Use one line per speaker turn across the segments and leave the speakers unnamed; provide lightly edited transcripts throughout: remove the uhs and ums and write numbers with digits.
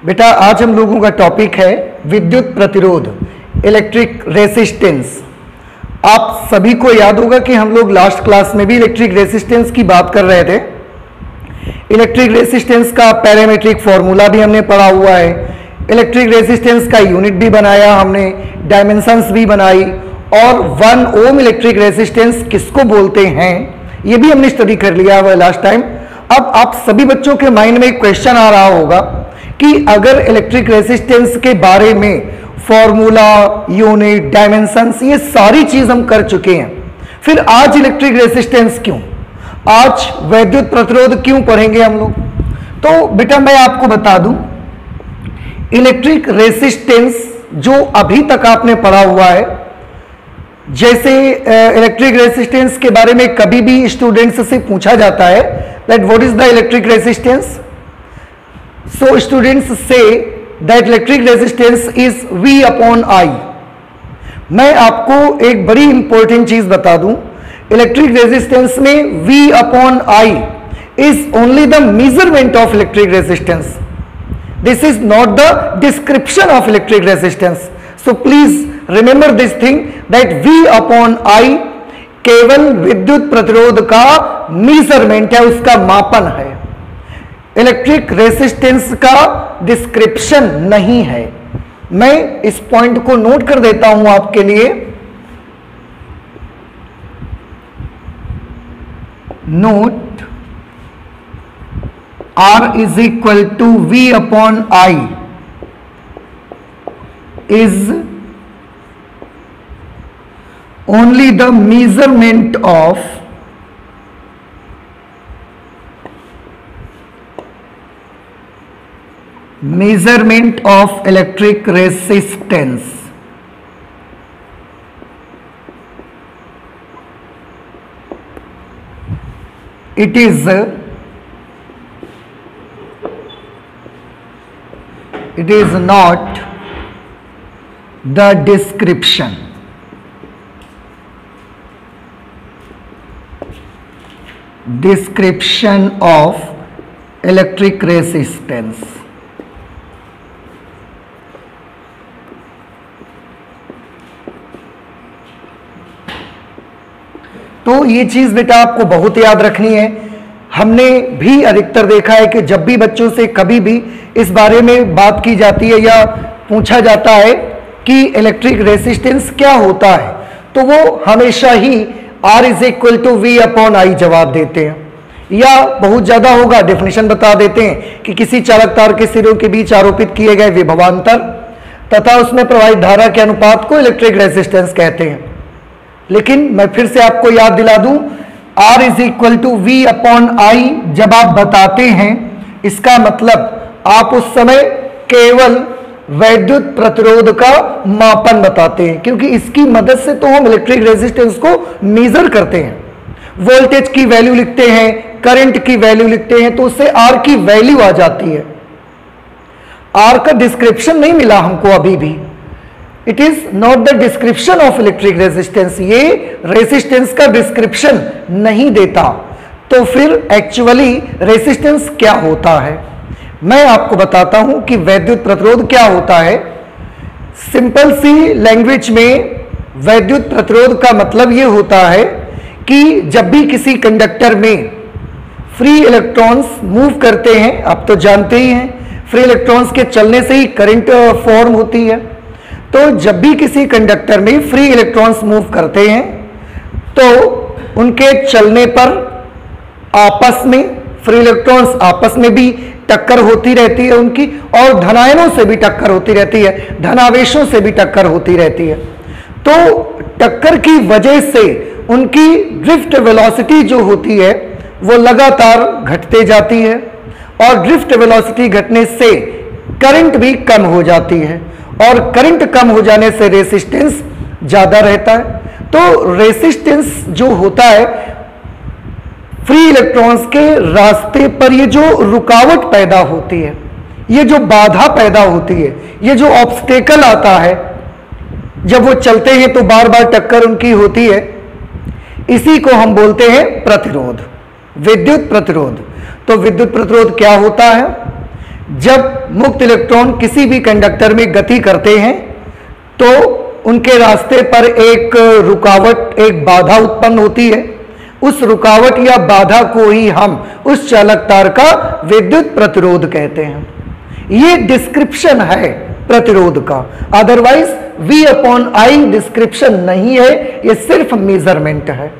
बेटा आज हम लोगों का टॉपिक है विद्युत प्रतिरोध, इलेक्ट्रिक रेसिस्टेंस। आप सभी को याद होगा कि हम लोग लास्ट क्लास में भी इलेक्ट्रिक रेसिस्टेंस की बात कर रहे थे। इलेक्ट्रिक रेसिस्टेंस का पैरामीट्रिक फॉर्मूला भी हमने पढ़ा हुआ है, इलेक्ट्रिक रेसिस्टेंस का यूनिट भी बनाया हमने, डायमेंशंस भी बनाई, और 1 ओम इलेक्ट्रिक रेसिस्टेंस किसको बोलते हैं ये भी हमने स्टडी कर लिया हुआ लास्ट टाइम। अब आप सभी बच्चों के माइंड में एक क्वेश्चन आ रहा होगा कि अगर इलेक्ट्रिक रेसिस्टेंस के बारे में फॉर्मूला, यूनिट, डायमेंशंस ये सारी चीज हम कर चुके हैं, फिर आज इलेक्ट्रिक रेसिस्टेंस क्यों, आज वैद्युत प्रतिरोध क्यों पढ़ेंगे हम लोग? तो बेटा मैं आपको बता दूं, इलेक्ट्रिक रेसिस्टेंस जो अभी तक आपने पढ़ा हुआ है, जैसे इलेक्ट्रिक रेसिस्टेंस के बारे में कभी भी स्टूडेंट्स से पूछा जाता है that what is the electric resistance, so students say that electric resistance is V upon I। मैं आपको एक बड़ी इंपॉर्टेंट चीज बता दूं, इलेक्ट्रिक रेजिस्टेंस में V upon I is only the measurement of electric resistance, this is not the description of electric resistance. So please remember this thing that V upon I केवल विद्युत प्रतिरोध का मेजरमेंट है, उसका मापन है, इलेक्ट्रिक रेजिस्टेंस का डिस्क्रिप्शन नहीं है। मैं इस पॉइंट को नोट कर देता हूं आपके लिए, note R is equal to V upon I is only the measurement of electric resistance. It is not the description of electric resistance। तो ये चीज बेटा आपको बहुत याद रखनी है। हमने भी अधिकतर देखा है कि जब भी बच्चों से कभी भी इस बारे में बात की जाती है या पूछा जाता है कि इलेक्ट्रिक रेसिस्टेंस क्या होता है, तो वो हमेशा ही R is equal to V upon I जवाब देते हैं, या बहुत ज्यादा होगा डेफिनेशन बता देते हैं कि किसी चालक तार के सिरों के बीच आरोपित किए गए विभवांतर तथा उसमें प्रवाहित धारा के अनुपात को इलेक्ट्रिक रेसिस्टेंस कहते हैं। लेकिन मैं फिर से आपको याद दिला दूं, R is equal to V upon I जब आप बताते हैं, इसका मतलब आप उस समय केवल वैद्युत प्रतिरोध का मापन बताते हैं, क्योंकि इसकी मदद से तो हम इलेक्ट्रिक रेजिस्टेंस को मेजर करते हैं। वोल्टेज की वैल्यू लिखते हैं, करंट की वैल्यू लिखते हैं, तो उससे R की वैल्यू आ जाती है। R का डिस्क्रिप्शन नहीं मिला हमको अभी भी, it is not the description of electric resistance, ये रेजिस्टेंस का डिस्क्रिप्शन नहीं देता। तो फिर एक्चुअली रेजिस्टेंस क्या होता है, मैं आपको बताता हूं कि वैद्युत प्रतिरोध क्या होता है। सिंपल सी लैंग्वेज में वैद्युत प्रतिरोध का मतलब यह होता है कि जब भी किसी कंडक्टर में फ्री इलेक्ट्रॉन्स मूव करते हैं, आप तो जानते ही हैं फ्री इलेक्ट्रॉन्स के चलने से ही करंट फॉर्म होती है, तो जब भी किसी कंडक्टर में फ्री इलेक्ट्रॉन्स मूव करते हैं तो उनके चलने पर आपस में फ्री इलेक्ट्रॉन्स आपस में भी टक्कर होती रहती है उनकी, और धनायनों से भी टक्कर होती रहती है, धनावेशों से भी टक्कर होती रहती है। तो टक्कर की वजह से उनकी ड्रिफ्ट वेलोसिटी जो होती है वो लगातार घटते जाती है, और ड्रिफ्ट वेलोसिटी घटने से करंट भी कम हो जाती है, और करंट कम हो जाने से रेसिस्टेंस ज्यादा रहता है। तो रेसिस्टेंस जो होता है, फ्री इलेक्ट्रॉन्स के रास्ते पर ये जो रुकावट पैदा होती है, ये जो बाधा पैदा होती है, ये जो ऑब्स्टेकल आता है, जब वो चलते हैं तो बार बार टक्कर उनकी होती है, इसी को हम बोलते हैं प्रतिरोध, विद्युत प्रतिरोध। तो विद्युत प्रतिरोध क्या होता है? जब मुक्त इलेक्ट्रॉन किसी भी कंडक्टर में गति करते हैं तो उनके रास्ते पर एक रुकावट, एक बाधा उत्पन्न होती है। उस रुकावट या बाधा को ही हम उस चालक तार का विद्युत प्रतिरोध कहते हैं। ये डिस्क्रिप्शन है प्रतिरोध का, अदरवाइज V/I डिस्क्रिप्शन नहीं है, ये सिर्फ मेजरमेंट है।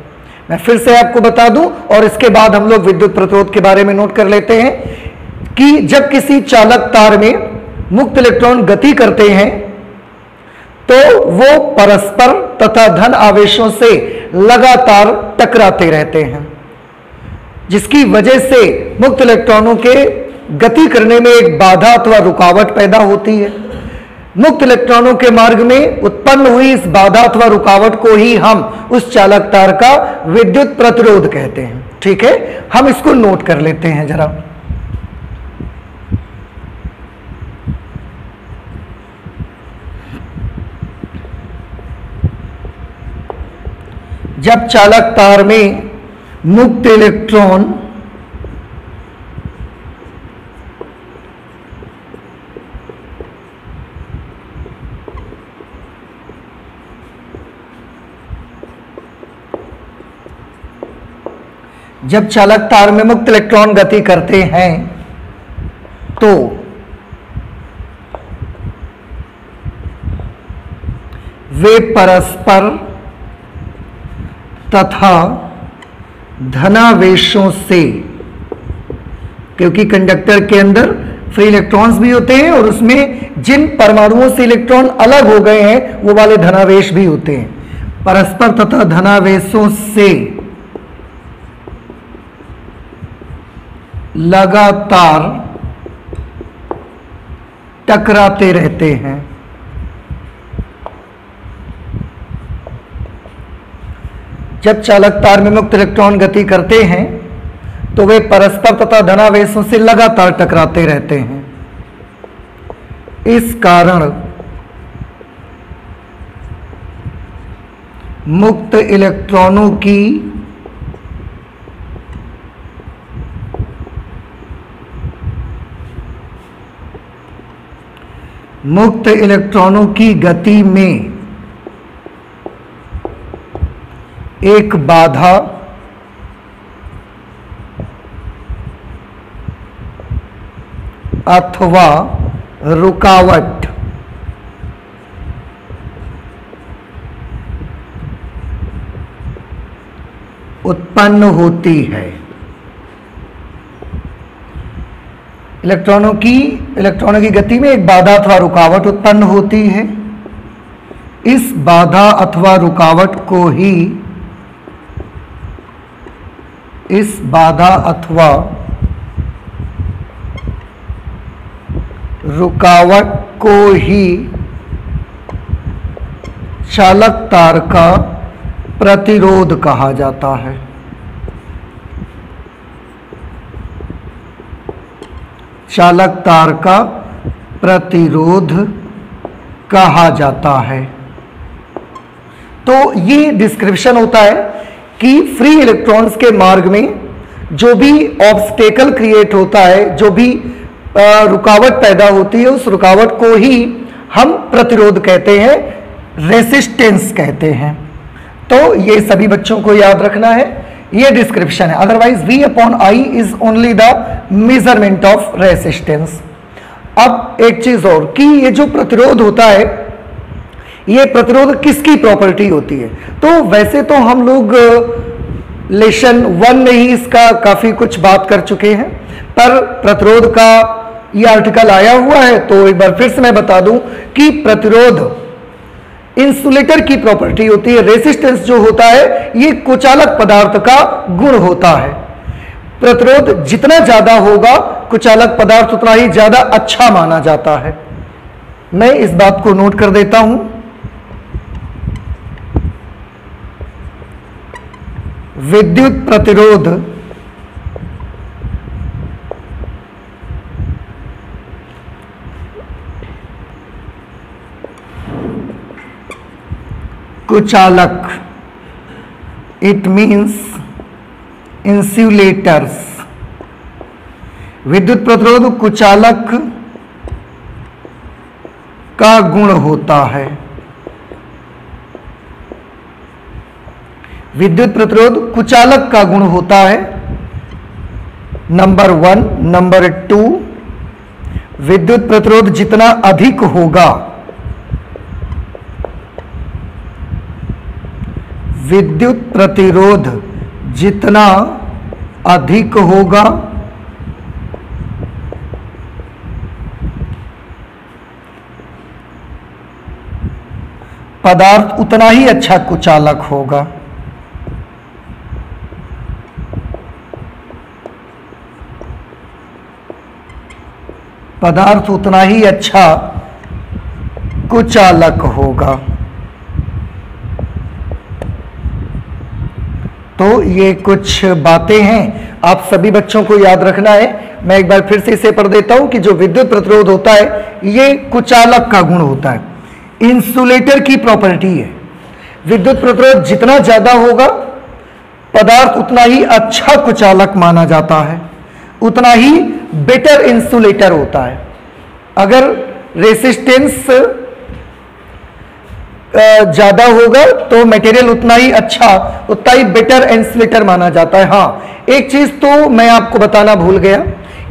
मैं फिर से आपको बता दूं और इसके बाद हम लोग विद्युत प्रतिरोध के बारे में नोट कर लेते हैं कि जब किसी चालक तार में मुक्त इलेक्ट्रॉन गति करते हैं तो वो परस्पर तथा धन आवेशों से लगातार टकराते रहते हैं, जिसकी वजह से मुक्त इलेक्ट्रॉनों के गति करने में एक बाधा अथवा रुकावट पैदा होती है। मुक्त इलेक्ट्रॉनों के मार्ग में उत्पन्न हुई इस बाधा अथवा रुकावट को ही हम उस चालक तार का विद्युत प्रतिरोध कहते हैं। ठीक है, हम इसको नोट कर लेते हैं जरा। जब चालक तार में मुक्त इलेक्ट्रॉन मुक्त इलेक्ट्रॉन गति करते हैं तो वे परस्पर तथा धनावेशों से, क्योंकि कंडक्टर के अंदर फ्री इलेक्ट्रॉन्स भी होते हैं और उसमें जिन परमाणुओं से इलेक्ट्रॉन अलग हो गए हैं वो वाले धनावेश भी होते हैं, परस्पर तथा धनावेशों से लगातार टकराते रहते हैं। जब चालक तार में मुक्त इलेक्ट्रॉन गति करते हैं तो वे परस्पर तथा धनावेशों से लगातार टकराते रहते हैं। इस कारण मुक्त इलेक्ट्रॉनों की गति में एक बाधा अथवा रुकावट उत्पन्न होती है। इलेक्ट्रॉनों की गति में एक बाधा अथवा रुकावट उत्पन्न होती है। इस बाधा अथवा रुकावट को ही चालक तार का प्रतिरोध कहा जाता है। चालक तार का प्रतिरोध कहा जाता है। तो ये डिस्क्रिप्शन होता है कि फ्री इलेक्ट्रॉन्स के मार्ग में जो भी ऑब्स्टेकल क्रिएट होता है, जो भी रुकावट पैदा होती है, उस रुकावट को ही हम प्रतिरोध कहते हैं, रेसिस्टेंस कहते हैं। तो ये सभी बच्चों को याद रखना है, ये डिस्क्रिप्शन है। Otherwise V/I is only the measurement of resistance. अब एक चीज और कि ये जो प्रतिरोध होता है, ये प्रतिरोध किसकी प्रॉपर्टी होती है? तो वैसे तो हम लोग लेसन 1 में ही इसका काफी कुछ बात कर चुके हैं, पर प्रतिरोध का ये आर्टिकल आया हुआ है तो एक बार फिर से मैं बता दूं कि प्रतिरोध इंसुलेटर की प्रॉपर्टी होती है। रेसिस्टेंस जो होता है ये कुचालक पदार्थ का गुण होता है। प्रतिरोध जितना ज्यादा होगा कुचालक पदार्थ उतना ही ज्यादा अच्छा माना जाता है। मैं इस बात को नोट कर देता हूं। विद्युत प्रतिरोध कुचालक, इट मीन्स इंसुलेटर्स। विद्युत प्रतिरोध कुचालक का गुण होता है। विद्युत प्रतिरोध कुचालक का गुण होता है। नंबर 1। नंबर 2, विद्युत प्रतिरोध जितना अधिक होगा, विद्युत प्रतिरोध जितना अधिक होगा पदार्थ उतना ही अच्छा कुचालक होगा। पदार्थ उतना ही अच्छा कुचालक होगा। तो ये कुछ बातें हैं, आप सभी बच्चों को याद रखना है। मैं एक बार फिर से इसे पढ़ देता हूं कि जो विद्युत प्रतिरोध होता है ये कुचालक का गुण होता है, इंसुलेटर की प्रॉपर्टी है। विद्युत प्रतिरोध जितना ज्यादा होगा पदार्थ उतना ही अच्छा कुचालक माना जाता है, उतना ही बेटर इंसुलेटर होता है। अगर रेसिस्टेंस ज्यादा होगा तो मटेरियल उतना ही अच्छा, उतना ही बेटर इंसुलेटर माना जाता है। हाँ, एक चीज तो मैं आपको बताना भूल गया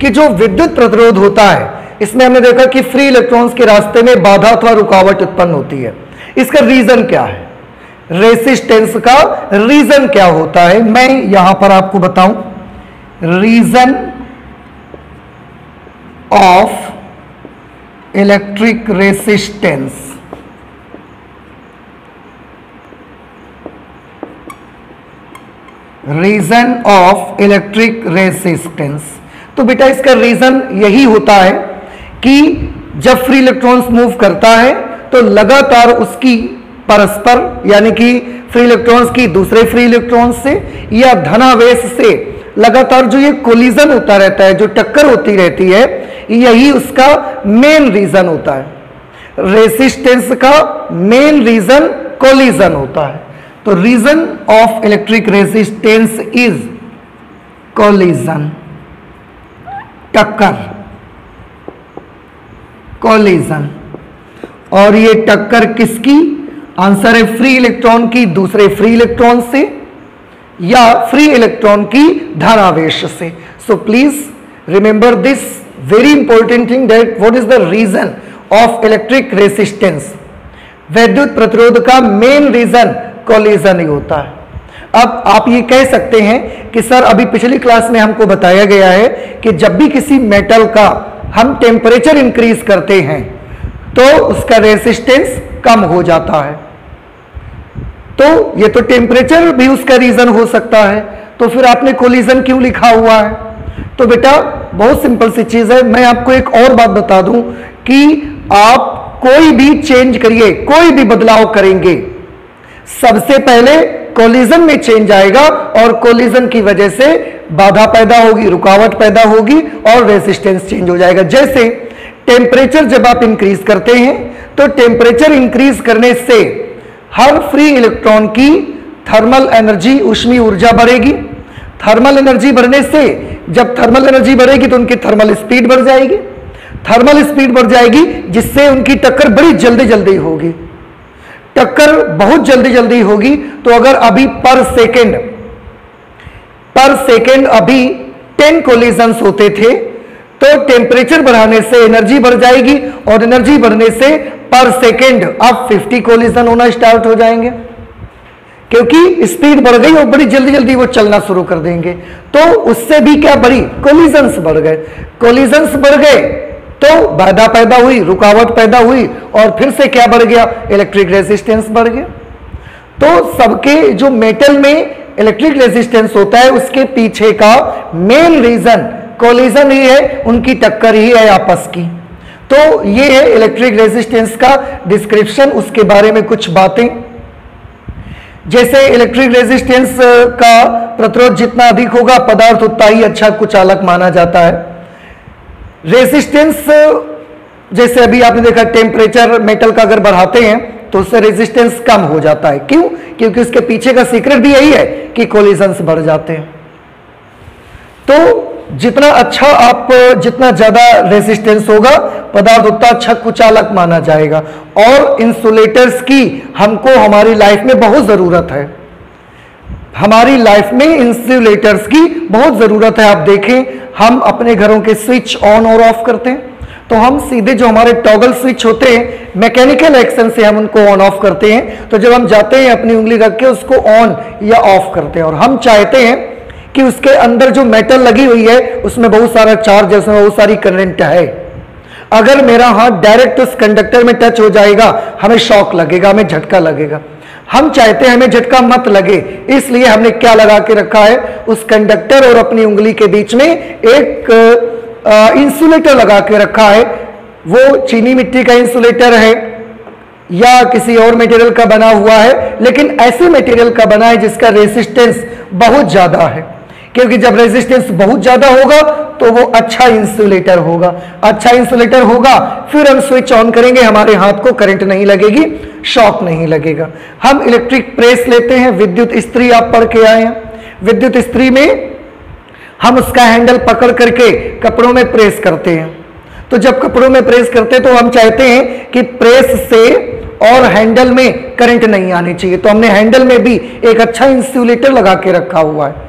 कि जो विद्युत प्रतिरोध होता है इसमें हमने देखा कि फ्री इलेक्ट्रॉन्स के रास्ते में बाधा अथवा रुकावट उत्पन्न होती है। इसका रीजन क्या है, रेसिस्टेंस का रीजन क्या होता है, मैं यहां पर आपको बताऊं। Reason of electric resistance, reason of electric resistance. तो बेटा इसका रीजन यही होता है कि जब फ्री इलेक्ट्रॉन्स मूव करता है तो लगातार उसकी परस्पर यानी कि फ्री इलेक्ट्रॉन्स की दूसरे फ्री इलेक्ट्रॉन्स से या धनावेश से लगातार जो ये कोलिजन होता रहता है, जो टक्कर होती रहती है, यही उसका मेन रीजन होता है। रेसिस्टेंस का मेन रीजन कोलिजन होता है। तो reason of electric resistance is collision, टक्कर, कोलिजन। और ये टक्कर किसकी? आंसर है फ्री इलेक्ट्रॉन की दूसरे फ्री इलेक्ट्रॉन से या फ्री इलेक्ट्रॉन की धनावेश से। So please remember this very important thing, that what is the reason of electric resistance. विद्युत प्रतिरोध का मेन रीजन कोलिजन ही होता है। अब आप ये कह सकते हैं कि सर अभी पिछली क्लास में हमको बताया गया है कि जब भी किसी मेटल का हम टेम्परेचर इंक्रीज करते हैं तो उसका रेसिस्टेंस कम हो जाता है। तो ये तो टेम्परेचर भी उसका रीजन हो सकता है, तो फिर आपने कोलिजन क्यों लिखा हुआ है? तो बेटा बहुत सिंपल सी चीज है। मैं आपको एक और बात बता दूं कि आप कोई भी चेंज करिए, कोई भी बदलाव करेंगे, सबसे पहले कोलिजन में चेंज आएगा और कोलिजन की वजह से बाधा पैदा होगी, रुकावट पैदा होगी और रेसिस्टेंस चेंज हो जाएगा। जैसे टेम्परेचर जब आप इंक्रीज करते हैं तो टेम्परेचर इंक्रीज करने से हर फ्री इलेक्ट्रॉन की थर्मल एनर्जी, ऊष्मीय ऊर्जा बढ़ेगी। थर्मल एनर्जी बढ़ने से, जब थर्मल एनर्जी बढ़ेगी तो उनकी थर्मल स्पीड बढ़ जाएगी। थर्मल स्पीड बढ़ जाएगी जिससे उनकी टक्कर बड़ी जल्दी जल्दी होगी। टक्कर बहुत जल्दी जल्दी होगी तो अगर अभी पर सेकेंड अभी 10 कोलिजन्स होते थे तो टेम्परेचर बढ़ाने से एनर्जी बढ़ जाएगी और एनर्जी बढ़ने से पर सेकेंड अब 50 कोलिजन होना स्टार्ट हो जाएंगे, क्योंकि स्पीड बढ़ गई और बड़ी जल्दी जल्दी वो चलना शुरू कर देंगे। तो उससे भी क्या बढ़ी? कोलिजन्स बढ़ गए। कोलिजन्स बढ़ गए तो बाधा पैदा हुई, रुकावट पैदा हुई और फिर से क्या बढ़ गया? इलेक्ट्रिक रेजिस्टेंस बढ़ गया। तो सबके जो मेटल में इलेक्ट्रिक रेजिस्टेंस होता है उसके पीछे का मेन रीजन कोलिजन ही है, उनकी टक्कर ही है आपस की। तो ये है इलेक्ट्रिक रेजिस्टेंस का डिस्क्रिप्शन, उसके बारे में कुछ बातें। जैसे इलेक्ट्रिक रेजिस्टेंस का प्रतिरोध जितना अधिक होगा पदार्थ उतना ही अच्छा कुचालक माना जाता है। रेजिस्टेंस जैसे अभी आपने देखा टेम्परेचर मेटल का अगर बढ़ाते हैं तो उससे रेजिस्टेंस कम हो जाता है। क्यों? क्योंकि उसके पीछे का सीक्रेट भी यही है कि कोलिजन्स बढ़ जाते हैं। तो जितना अच्छा आप जितना ज्यादा रेजिस्टेंस होगा पदार्थ उतना अच्छा कुचालक माना जाएगा। और इंसुलेटर्स की हमको हमारी लाइफ में बहुत जरूरत है, हमारी लाइफ में इंसुलेटर्स की बहुत जरूरत है। आप देखें हम अपने घरों के स्विच ऑन और ऑफ करते हैं तो हम सीधे जो हमारे टॉगल स्विच होते हैं मैकेनिकल एक्शन से हम उनको ऑन ऑफ करते हैं। तो जब हम जाते हैं अपनी उंगली रख के उसको ऑन या ऑफ करते हैं और हम चाहते हैं कि उसके अंदर जो मेटल लगी हुई है उसमें बहुत सारा चार्ज है, उसमें बहुत सारी करंट है। अगर मेरा हाथ डायरेक्ट उस कंडक्टर में टच हो जाएगा हमें शॉक लगेगा, हमें झटका लगेगा। हम चाहते हैं हमें झटका मत लगे, इसलिए हमने क्या लगा के रखा है, उस कंडक्टर और अपनी उंगली के बीच में एक इंसुलेटर लगा के रखा है। वो चीनी मिट्टी का इंसुलेटर है या किसी और मटेरियल का बना हुआ है, लेकिन ऐसे मटेरियल का बना है जिसका रेजिस्टेंस बहुत ज्यादा है, क्योंकि जब रेजिस्टेंस बहुत ज्यादा होगा तो वो अच्छा इंसुलेटर होगा। अच्छा इंसुलेटर होगा फिर हम स्विच ऑन करेंगे, हमारे हाथ को करंट नहीं लगेगी, शॉक नहीं लगेगा। हम इलेक्ट्रिक प्रेस लेते हैं, विद्युत इस्त्री आप पढ़ के आए हैं। विद्युत इस्त्री में हम उसका हैंडल पकड़ करके कपड़ों में प्रेस करते हैं। तो जब कपड़ों में प्रेस करते हैं तो हम चाहते हैं कि प्रेस से और हैंडल में करंट नहीं आनी चाहिए, तो हमने हैंडल में भी एक अच्छा इंसुलेटर लगा के रखा हुआ है।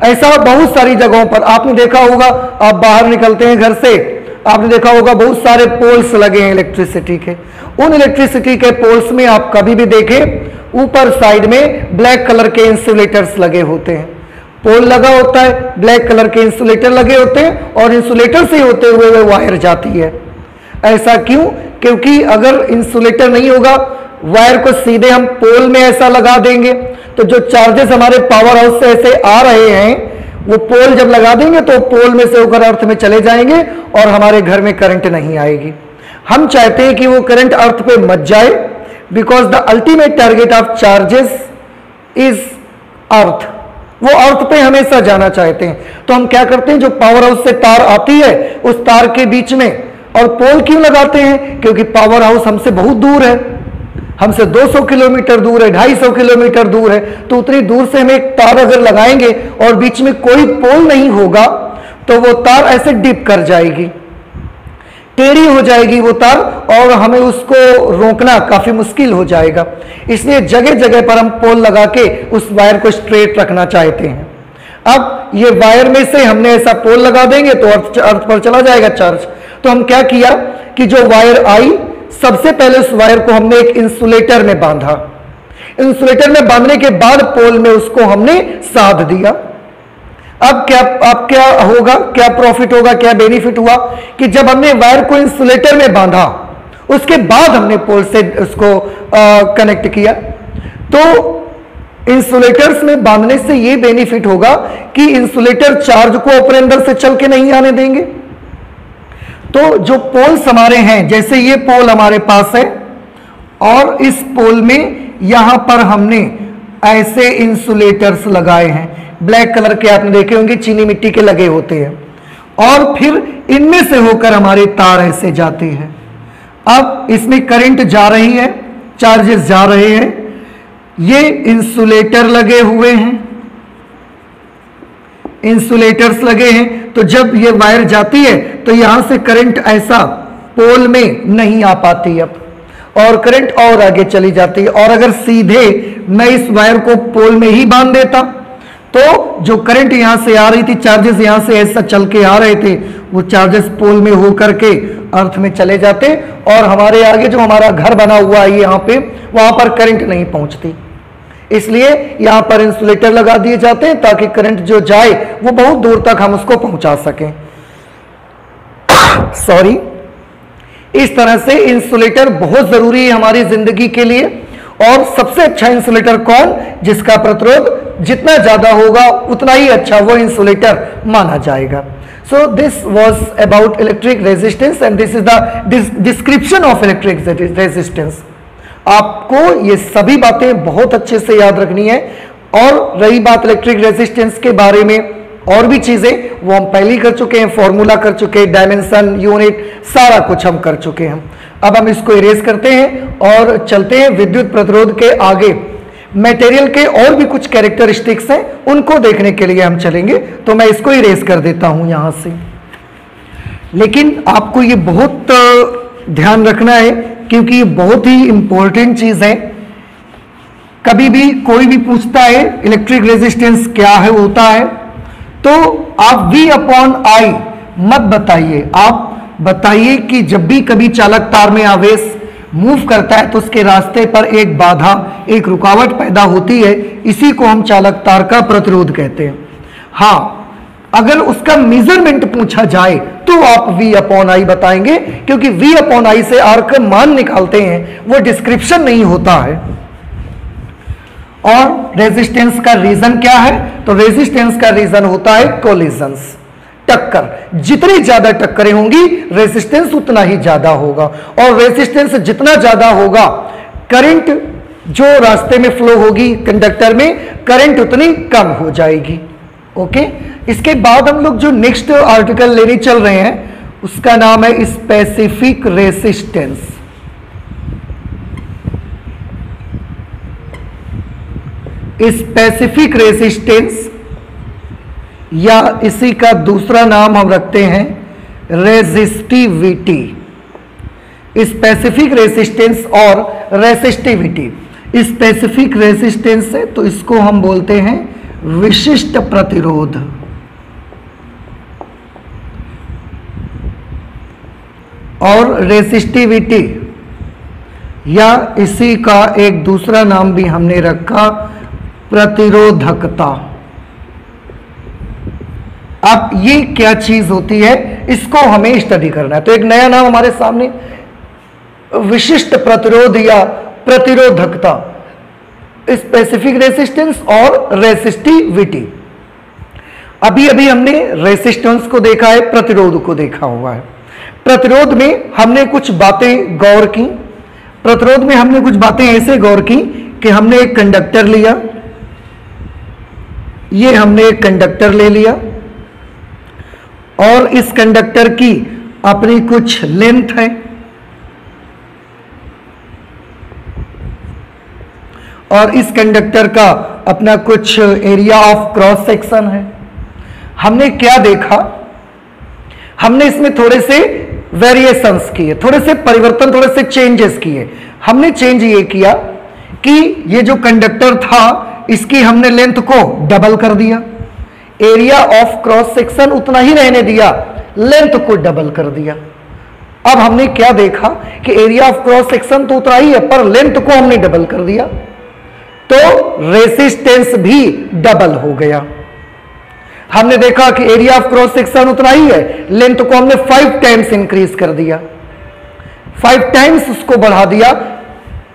ऐसा बहुत सारी जगहों पर आपने देखा होगा, आप बाहर निकलते हैं घर से, आपने देखा होगा बहुत सारे पोल्स लगे हैं इलेक्ट्रिसिटी के। उन इलेक्ट्रिसिटी के पोल्स में आप कभी भी देखें ऊपर साइड में ब्लैक कलर के इंसुलेटर्स लगे होते हैं। पोल लगा होता है, ब्लैक कलर के इंसुलेटर लगे होते हैं और इंसुलेटर से होते हुए वो वायर जाती है। ऐसा क्यों? क्योंकि अगर इंसुलेटर नहीं होगा, वायर को सीधे हम पोल में ऐसा लगा देंगे तो जो चार्जेस हमारे पावर हाउस से ऐसे आ रहे हैं वो पोल जब लगा देंगे तो पोल में से होकर अर्थ में चले जाएंगे और हमारे घर में करंट नहीं आएगी। हम चाहते हैं कि वो करंट अर्थ पे मत जाए, because the ultimate target of charges is earth. वो अर्थ पे हमेशा जाना चाहते हैं। तो हम क्या करते हैं, जो पावर हाउस से तार आती है उस तार के बीच में, और पोल क्यों लगाते हैं? क्योंकि पावर हाउस हमसे बहुत दूर है, हमसे 200 किलोमीटर दूर है, 250 किलोमीटर दूर है। तो उतनी दूर से हम एक तार अगर लगाएंगे और बीच में कोई पोल नहीं होगा तो वो तार ऐसे डिप कर जाएगी, टेढ़ी हो जाएगी वो तार, और हमें उसको रोकना काफी मुश्किल हो जाएगा। इसलिए जगह जगह पर हम पोल लगा के उस वायर को स्ट्रेट रखना चाहते हैं। अब ये वायर में से हमने ऐसा पोल लगा देंगे तो अर्थ पर चला जाएगा चार्ज। तो हम क्या किया कि जो वायर आई, सबसे पहले उस वायर को हमने एक इंसुलेटर में बांधा। इंसुलेटर में बांधने के बाद पोल में उसको हमने साध दिया। अब क्या होगा, क्या प्रॉफिट होगा, क्या बेनिफिट हुआ कि जब हमने वायर को इंसुलेटर में बांधा उसके बाद हमने पोल से उसको कनेक्ट किया, तो इंसुलेटर्स में बांधने से ये बेनिफिट होगा कि इंसुलेटर चार्ज को अपने अंदर से चल के नहीं आने देंगे। तो जो पोल्स हमारे हैं, जैसे ये पोल हमारे पास है और इस पोल में यहां पर हमने ऐसे इंसुलेटर्स लगाए हैं, ब्लैक कलर के आपने देखे होंगे, चीनी मिट्टी के लगे होते हैं, और फिर इनमें से होकर हमारी तार ऐसे जाती है। अब इसमें करंट जा रही है, चार्जेस जा रहे हैं, ये इंसुलेटर लगे हुए हैं, इंसुलेटर्स लगे हैं। तो जब ये वायर जाती है तो यहां से करंट ऐसा पोल में नहीं आ पाती अब, और करंट और आगे चली जाती है। और अगर सीधे मैं इस वायर को पोल में ही बांध देता तो जो करंट यहां से आ रही थी, चार्जेस यहां से ऐसा चल के आ रहे थे, वो चार्जेस पोल में होकर के अर्थ में चले जाते और हमारे आगे जो हमारा घर बना हुआ है यहाँ पे, वहां पर करंट नहीं पहुंचती। इसलिए यहां पर इंसुलेटर लगा दिए जाते हैं ताकि करंट जो जाए वो बहुत दूर तक हम उसको पहुंचा सकें। सॉरी। इस तरह से इंसुलेटर बहुत जरूरी है हमारी जिंदगी के लिए। और सबसे अच्छा इंसुलेटर कौन? जिसका प्रतिरोध जितना ज्यादा होगा उतना ही अच्छा वो इंसुलेटर माना जाएगा। So this was about electric resistance and this is the description of electric resistance. आपको ये सभी बातें बहुत अच्छे से याद रखनी है। और रही बात इलेक्ट्रिक रेजिस्टेंस के बारे में, और भी चीजें वो हम पहले ही कर चुके हैं, फॉर्मूला कर चुके हैं, डायमेंशन, यूनिट, सारा कुछ हम कर चुके हैं। अब हम इसको इरेज करते हैं और चलते हैं विद्युत प्रतिरोध के आगे। मटेरियल के और भी कुछ कैरेक्टरिस्टिक्स हैं, उनको देखने के लिए हम चलेंगे। तो मैं इसको इरेज कर देता हूं यहां से। लेकिन आपको ये बहुत ध्यान रखना है, क्योंकि ये बहुत ही इंपॉर्टेंट चीज है। कभी भी कोई भी पूछता है इलेक्ट्रिक रेजिस्टेंस क्या है होता है, तो आप V/I मत बताइए। आप बताइए कि जब भी कभी चालक तार में आवेश मूव करता है तो उसके रास्ते पर एक बाधा, एक रुकावट पैदा होती है। इसी को हम चालक तार का प्रतिरोध कहते हैं। हाँ, अगर उसका मेजरमेंट पूछा जाए तो आप V/I बताएंगे, क्योंकि V/I से R का मान निकालते हैं, वो डिस्क्रिप्शन नहीं होता है। और रेजिस्टेंस का रीजन क्या है? तो रेजिस्टेंस का रीजन होता है कोलिजन्स, टक्कर। जितनी ज्यादा टक्करें होंगी रेजिस्टेंस उतना ही ज्यादा होगा, और रेजिस्टेंस जितना ज्यादा होगा करंट जो रास्ते में फ्लो होगी कंडक्टर में, करंट उतनी कम हो जाएगी। ओके, इसके बाद हम लोग जो नेक्स्ट आर्टिकल लेने चल रहे हैं उसका नाम है स्पेसिफिक रेजिस्टेंस। स्पेसिफिक रेजिस्टेंस, या इसी का दूसरा नाम हम रखते हैं रेजिस्टिविटी। स्पेसिफिक रेजिस्टेंस और रेजिस्टिविटी, स्पेसिफिक रेजिस्टेंस है तो इसको हम बोलते हैं विशिष्ट प्रतिरोध, और रेजिस्टिविटी या इसी का एक दूसरा नाम भी हमने रखा प्रतिरोधकता। अब ये क्या चीज होती है, इसको हमें स्टडी करना है। तो एक नया नाम हमारे सामने, विशिष्ट प्रतिरोध या प्रतिरोधकता, स्पेसिफिक रेजिस्टेंस और रेजिस्टिविटी। अभी अभी हमने रेजिस्टेंस को देखा है, प्रतिरोध को देखा हुआ है। प्रतिरोध में हमने कुछ बातें गौर की। प्रतिरोध में हमने कुछ बातें ऐसे गौर की कि हमने एक कंडक्टर लिया, ये हमने एक कंडक्टर ले लिया, और इस कंडक्टर की अपनी कुछ लेंथ है, और इस कंडक्टर का अपना कुछ एरिया ऑफ क्रॉस सेक्शन है। हमने क्या देखा, हमने इसमें थोड़े से वेरिएशंस किए, थोड़े से परिवर्तन, थोड़े से चेंजेस किए। हमने चेंज ये किया कि ये जो कंडक्टर था इसकी हमने लेंथ को डबल कर दिया, एरिया ऑफ क्रॉस सेक्शन उतना ही रहने दिया, लेंथ को डबल कर दिया। अब हमने क्या देखा कि एरिया ऑफ क्रॉस सेक्शन तो उतना ही है, पर लेंथ को हमने डबल कर दिया, तो रेजिस्टेंस भी डबल हो गया। हमने देखा कि एरिया ऑफ क्रॉस सेक्शन उतना ही है, लेंथ को हमने 5 टाइम्स इंक्रीज कर दिया, 5 टाइम्स उसको बढ़ा दिया,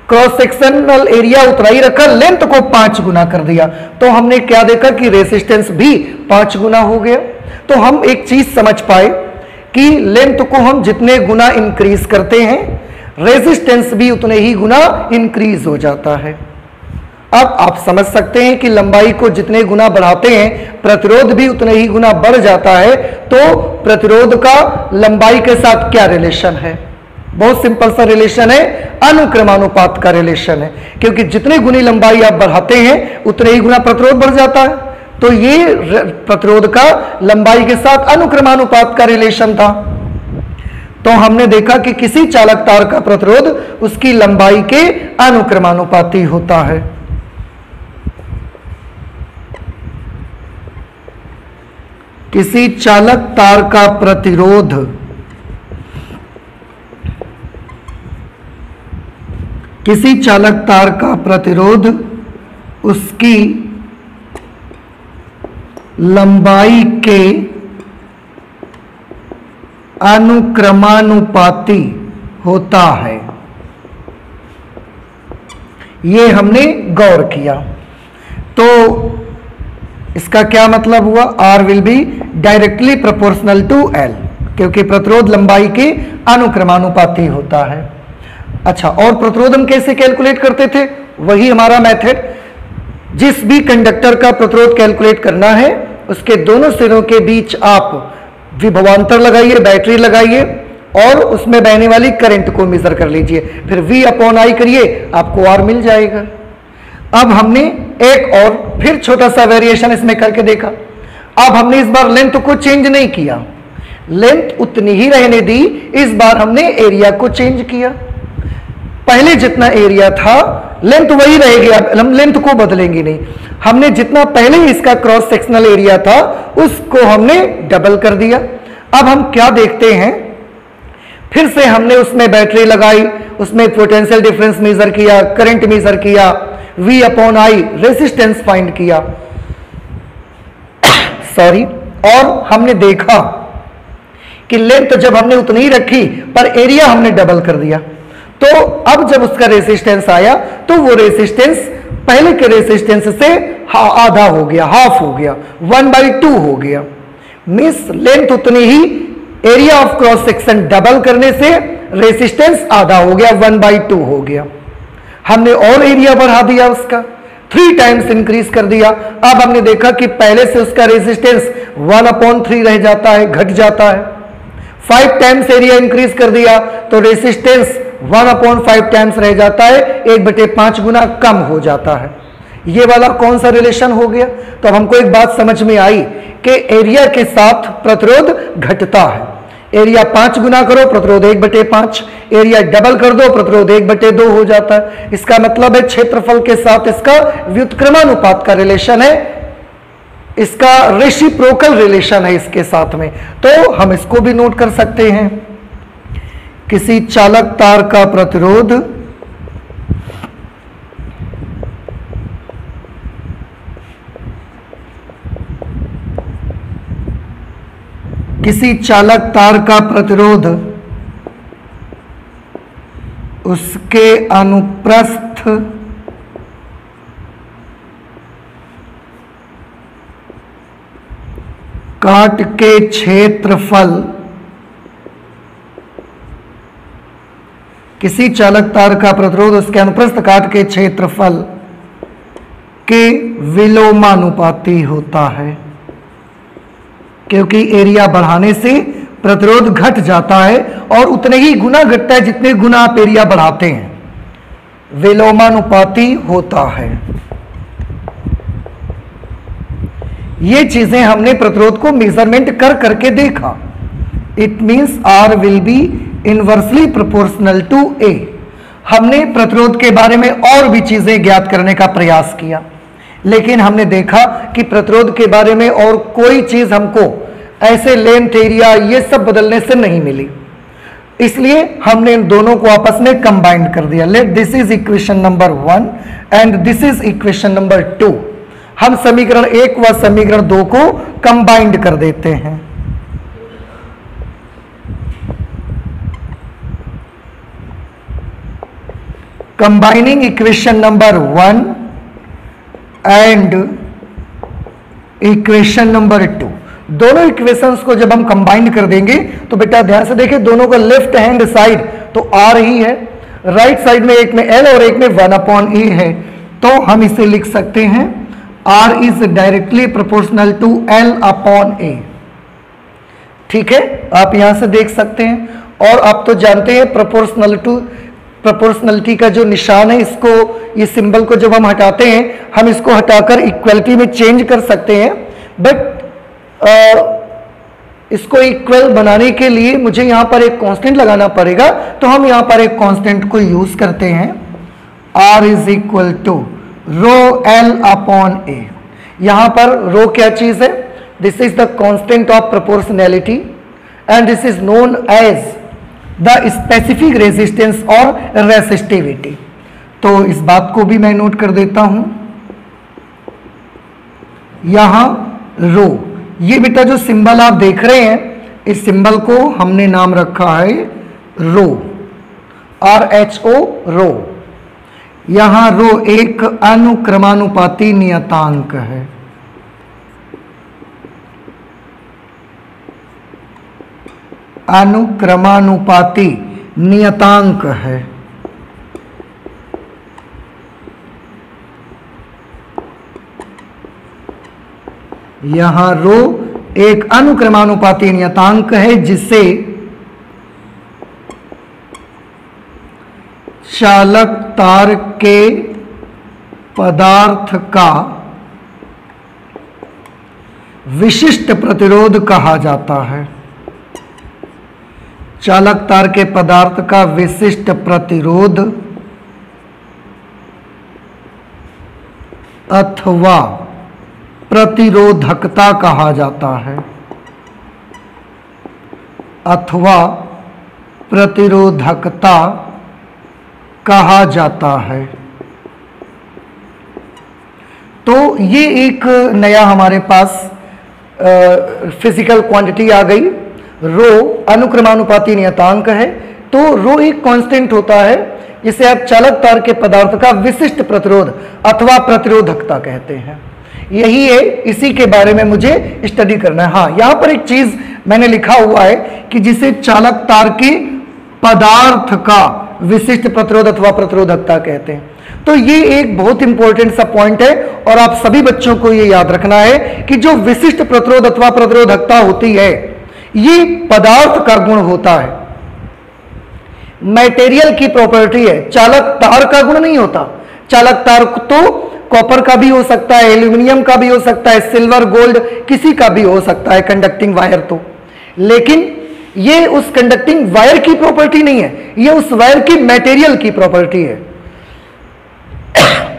क्रॉस सेक्शनल एरिया उतना ही रखा, लेंथ को 5 गुना कर दिया। तो हमने क्या देखा कि रेजिस्टेंस भी 5 गुना हो गया। तो हम एक चीज समझ पाए कि लेंथ को हम जितने गुना इंक्रीज करते हैं, रेजिस्टेंस भी उतने ही गुना इंक्रीज हो जाता है। अब आप समझ सकते हैं कि लंबाई को जितने गुना बढ़ाते हैं, प्रतिरोध भी उतने ही गुना बढ़ जाता है। तो प्रतिरोध का लंबाई के साथ क्या रिलेशन है? बहुत सिंपल सा रिलेशन है, अनुक्रमानुपात का रिलेशन है, क्योंकि जितने गुनी लंबाई आप बढ़ाते हैं उतने ही गुना प्रतिरोध बढ़ जाता है। तो ये प्रतिरोध का लंबाई के साथ अनुक्रमानुपात का रिलेशन था। तो हमने देखा कि किसी चालक तार का प्रतिरोध उसकी लंबाई के अनुक्रमानुपाती होता है। किसी चालक तार का प्रतिरोध उसकी लंबाई के अनुक्रमानुपाती होता है। ये हमने गौर किया। तो इसका क्या मतलब हुआ? R will be directly proportional to L, क्योंकि प्रतिरोध लंबाई के अनुक्रमानुपाती होता है। अच्छा, और प्रतिरोध हम कैसे कैलकुलेट करते थे? वही हमारा मेथड। जिस भी कंडक्टर का प्रतिरोध कैलकुलेट करना है, उसके दोनों सिरों के बीच आप विभवांतर लगाइए, बैटरी लगाइए, और उसमें बहने वाली करंट को मेजर कर लीजिए, फिर V/I करिए, आपको R मिल जाएगा। अब हमने एक और फिर छोटा सा वेरिएशन इसमें करके देखा। अब हमने इस बार लेंथ को चेंज नहीं किया, लेंथ उतनी ही रहने दी, इस बार हमने एरिया को चेंज किया। पहले जितना एरिया था लेंथ वही रहेगी, हम लेंथ को बदलेंगे नहीं। हमने जितना पहले इसका क्रॉस सेक्शनल एरिया था उसको हमने डबल कर दिया। अब हम क्या देखते हैं, फिर से हमने उसमें बैटरी लगाई, उसमें पोटेंशियल डिफरेंस मेजर किया, करंट मेजर किया, V upon I resistance find किया सॉरी, और हमने देखा कि लेंथ जब हमने उतनी ही रखी पर एरिया हमने डबल कर दिया, तो अब जब उसका रेसिस्टेंस आया तो वो रेसिस्टेंस पहले के रेसिस्टेंस से आधा हो गया, हाफ हो गया, 1/2 हो गया। मींस लेंथ उतनी ही, area of cross section double करने से रेसिस्टेंस आधा हो गया, 1/2 हो गया। हमने और एरिया बढ़ा दिया, उसका 3 टाइम्स इंक्रीज कर दिया। अब हमने देखा कि पहले से उसका रेसिस्टेंस 1/3 रह जाता है, घट जाता है। 5 टाइम्स एरिया इंक्रीज कर दिया तो रेसिस्टेंस 1/5 टाइम्स रह जाता है, 1/5 गुना कम हो जाता है। ये वाला कौन सा रिलेशन हो गया? तो अब हमको एक बात समझ में आई कि एरिया के साथ प्रतिरोध घटता है। एरिया 5 गुना करो, प्रतिरोध 1/5, एरिया डबल कर दो, प्रतिरोध 1/2 हो जाता है। इसका मतलब है क्षेत्रफल के साथ इसका व्युत्क्रमानुपात का रिलेशन है, इसका रेसिप्रोकल रिलेशन है इसके साथ में। तो हम इसको भी नोट कर सकते हैं। किसी चालक तार का प्रतिरोध उसके अनुप्रस्थ काट के क्षेत्रफल, किसी चालक तार का प्रतिरोध उसके अनुप्रस्थ काट के क्षेत्रफल के विलोमानुपाती होता है, क्योंकि एरिया बढ़ाने से प्रतिरोध घट जाता है और उतने ही गुना घटता है जितने गुना आप एरिया बढ़ाते हैं, विलोमानुपाती होता है। ये चीजें हमने प्रतिरोध को मेजरमेंट कर करके देखा। It means R will be inversely proportional to A। हमने प्रतिरोध के बारे में और भी चीजें ज्ञात करने का प्रयास किया, लेकिन हमने देखा कि प्रतिरोध के बारे में और कोई चीज हमको ऐसे लेंथ, एरिया ये सब बदलने से नहीं मिली, इसलिए हमने इन दोनों को आपस में कंबाइंड कर दिया। Let this is equation number 1 and this is equation number 2। हम समीकरण 1 व समीकरण 2 को कंबाइंड कर देते हैं। Combining equation number 1 and equation number 2, दोनों इक्वेशंस को जब हम कंबाइंड कर देंगे तो बेटा ध्यान से देखिए, दोनों का लेफ्ट हैंड साइड तो R ही है, राइट साइड में एक में L और एक में 1/A है, तो हम इसे लिख सकते हैं R is directly proportional to L/A। ठीक है, आप यहां से देख सकते हैं। और आप तो जानते हैं प्रोपोर्शनलिटी का जो निशान है, इसको, ये सिंबल को जब हम हटाते हैं, हम इसको हटाकर इक्वलिटी में चेंज कर सकते हैं, बट इसको इक्वल बनाने के लिए मुझे यहां पर एक कांस्टेंट लगाना पड़ेगा, तो हम यहां पर एक कांस्टेंट को यूज करते हैं। R is equal to ρL/A। यहां पर रो क्या चीज है? This is the constant of proportionality and this is known as the specific resistance और रेसिस्टिविटी। तो इस बात को भी मैं नोट कर देता हूं। यहां रो, ये बेटा जो सिंबल आप देख रहे हैं, इस सिंबल को हमने नाम रखा है रो, RHO, रो। यहां रो एक अनुक्रमानुपाती नियतांक है। अनुक्रमानुपाती नियतांक है। यहां रो एक अनुक्रमानुपाती नियतांक है जिसे चालक तार के पदार्थ का विशिष्ट प्रतिरोध कहा जाता है। चालक तार के पदार्थ का विशिष्ट प्रतिरोध अथवा प्रतिरोधकता कहा जाता है, अथवा प्रतिरोधकता कहा जाता है। तो ये एक नया हमारे पास फिजिकल क्वांटिटी आ गई। रो अनुक्रमानुपाती नियतांक है, तो रो एक कांस्टेंट होता है जिसे आप चालक तार के पदार्थ का विशिष्ट प्रतिरोध अथवा प्रतिरोधकता कहते हैं। यही है, इसी के बारे में मुझे स्टडी करना है। हाँ, यहां पर एक चीज मैंने लिखा हुआ है कि जिसे चालक तार के पदार्थ का विशिष्ट प्रतिरोध अथवा प्रतिरोधकता कहते हैं। तो ये एक बहुत इंपॉर्टेंट सा पॉइंट है और आप सभी बच्चों को ये याद रखना है कि जो विशिष्ट प्रतिरोध अथवा प्रतिरोधकता होती है ये पदार्थ का गुण होता है, मटेरियल की प्रॉपर्टी है, चालक तार का गुण नहीं होता। चालक तार तो कॉपर का भी हो सकता है, एल्यूमिनियम का भी हो सकता है, सिल्वर गोल्ड किसी का भी हो सकता है, कंडक्टिंग वायर तो, लेकिन ये उस कंडक्टिंग वायर की प्रॉपर्टी नहीं है, ये उस वायर की मटेरियल की प्रॉपर्टी है।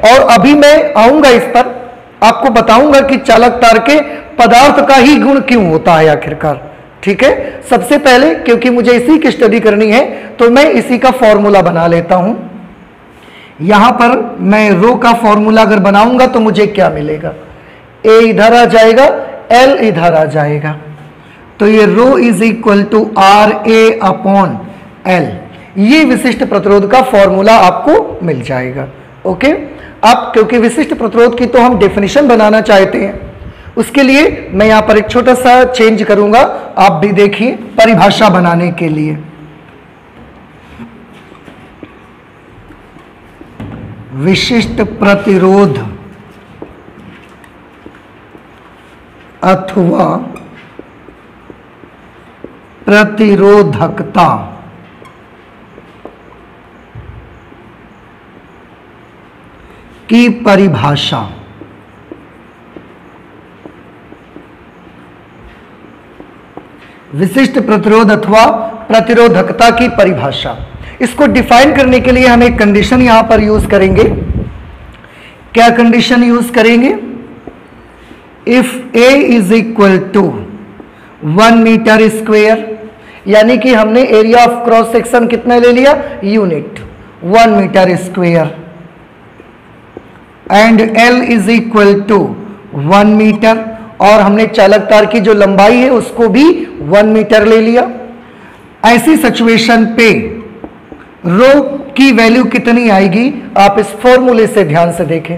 और अभी मैं आऊंगा इस पर, आपको बताऊंगा कि चालक तार के पदार्थ का ही गुण क्यों होता है आखिरकार। ठीक है, सबसे पहले क्योंकि मुझे इसी की स्टडी करनी है तो मैं इसी का फॉर्मूला बना लेता हूं। यहां पर मैं रो का फॉर्मूला अगर बनाऊंगा तो मुझे क्या मिलेगा, ए इधर आ जाएगा, एल इधर आ जाएगा, तो ये rho is equal to R A upon L. ये विशिष्ट प्रतिरोध का फॉर्मूला आपको मिल जाएगा। ओके, अब क्योंकि विशिष्ट प्रतिरोध की तो हम डेफिनेशन बनाना चाहते हैं, उसके लिए मैं यहां पर एक छोटा सा चेंज करूंगा, आप भी देखिए परिभाषा बनाने के लिए। विशिष्ट प्रतिरोध अथवा प्रतिरोधकता की परिभाषा। विशिष्ट प्रतिरोध अथवा प्रतिरोधकता की परिभाषा, इसको डिफाइन करने के लिए हम एक कंडीशन यहां पर यूज करेंगे। क्या कंडीशन यूज करेंगे, if A is equal to 1 metre square, यानी कि हमने एरिया ऑफ क्रॉस सेक्शन कितना ले लिया, unit 1 metre square, and L is equal to 1 metre, और हमने चालक तार की जो लंबाई है उसको भी 1 मीटर ले लिया। ऐसी सिचुएशन पे रो की वैल्यू कितनी आएगी, आप इस फॉर्मूले से ध्यान से देखें।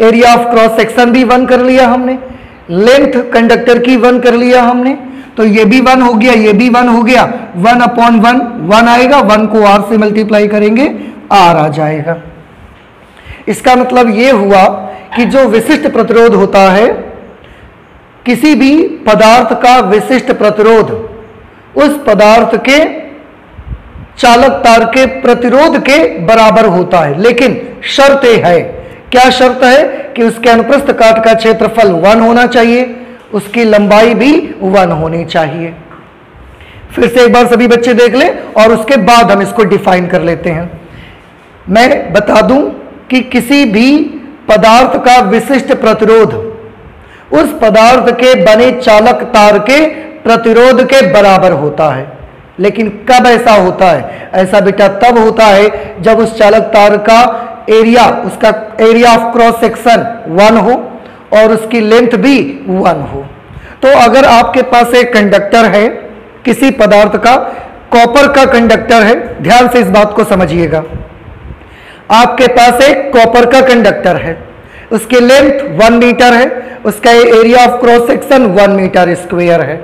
एरिया ऑफ क्रॉस सेक्शन भी 1 कर लिया हमने, लेंथ कंडक्टर की 1 कर लिया हमने, तो ये भी 1 हो गया, ये भी 1 हो गया, 1 अपॉन 1 1 आएगा, 1 को r से मल्टीप्लाई करेंगे r आ जाएगा। इसका मतलब ये हुआ कि जो विशिष्ट प्रतिरोध होता है, किसी भी पदार्थ का विशिष्ट प्रतिरोध उस पदार्थ के चालक तार के प्रतिरोध के बराबर होता है, लेकिन शर्त है, क्या शर्त है कि उसके अनुप्रस्थ काट का क्षेत्रफल 1 होना चाहिए, उसकी लंबाई भी 1 होनी चाहिए। फिर से एक बार सभी बच्चे देख लें और उसके बाद हम इसको डिफाइन कर लेते हैं। मैं बता दूं कि किसी भी पदार्थ का विशिष्ट प्रतिरोध उस पदार्थ के बने चालक तार के प्रतिरोध के बराबर होता है, लेकिन कब ऐसा होता है, ऐसा बेटा तब होता है जब उस चालक तार का एरिया, उसका एरिया ऑफ क्रॉस सेक्शन 1 हो और उसकी लेंथ भी 1 हो। तो अगर आपके पास एक कंडक्टर है, किसी पदार्थ का, कॉपर का कंडक्टर है, ध्यान से इस बात को समझिएगा, आपके पास एक कॉपर का कंडक्टर है, उसकी लेंथ 1 मीटर है, उसका area of cross section 1 metre square है।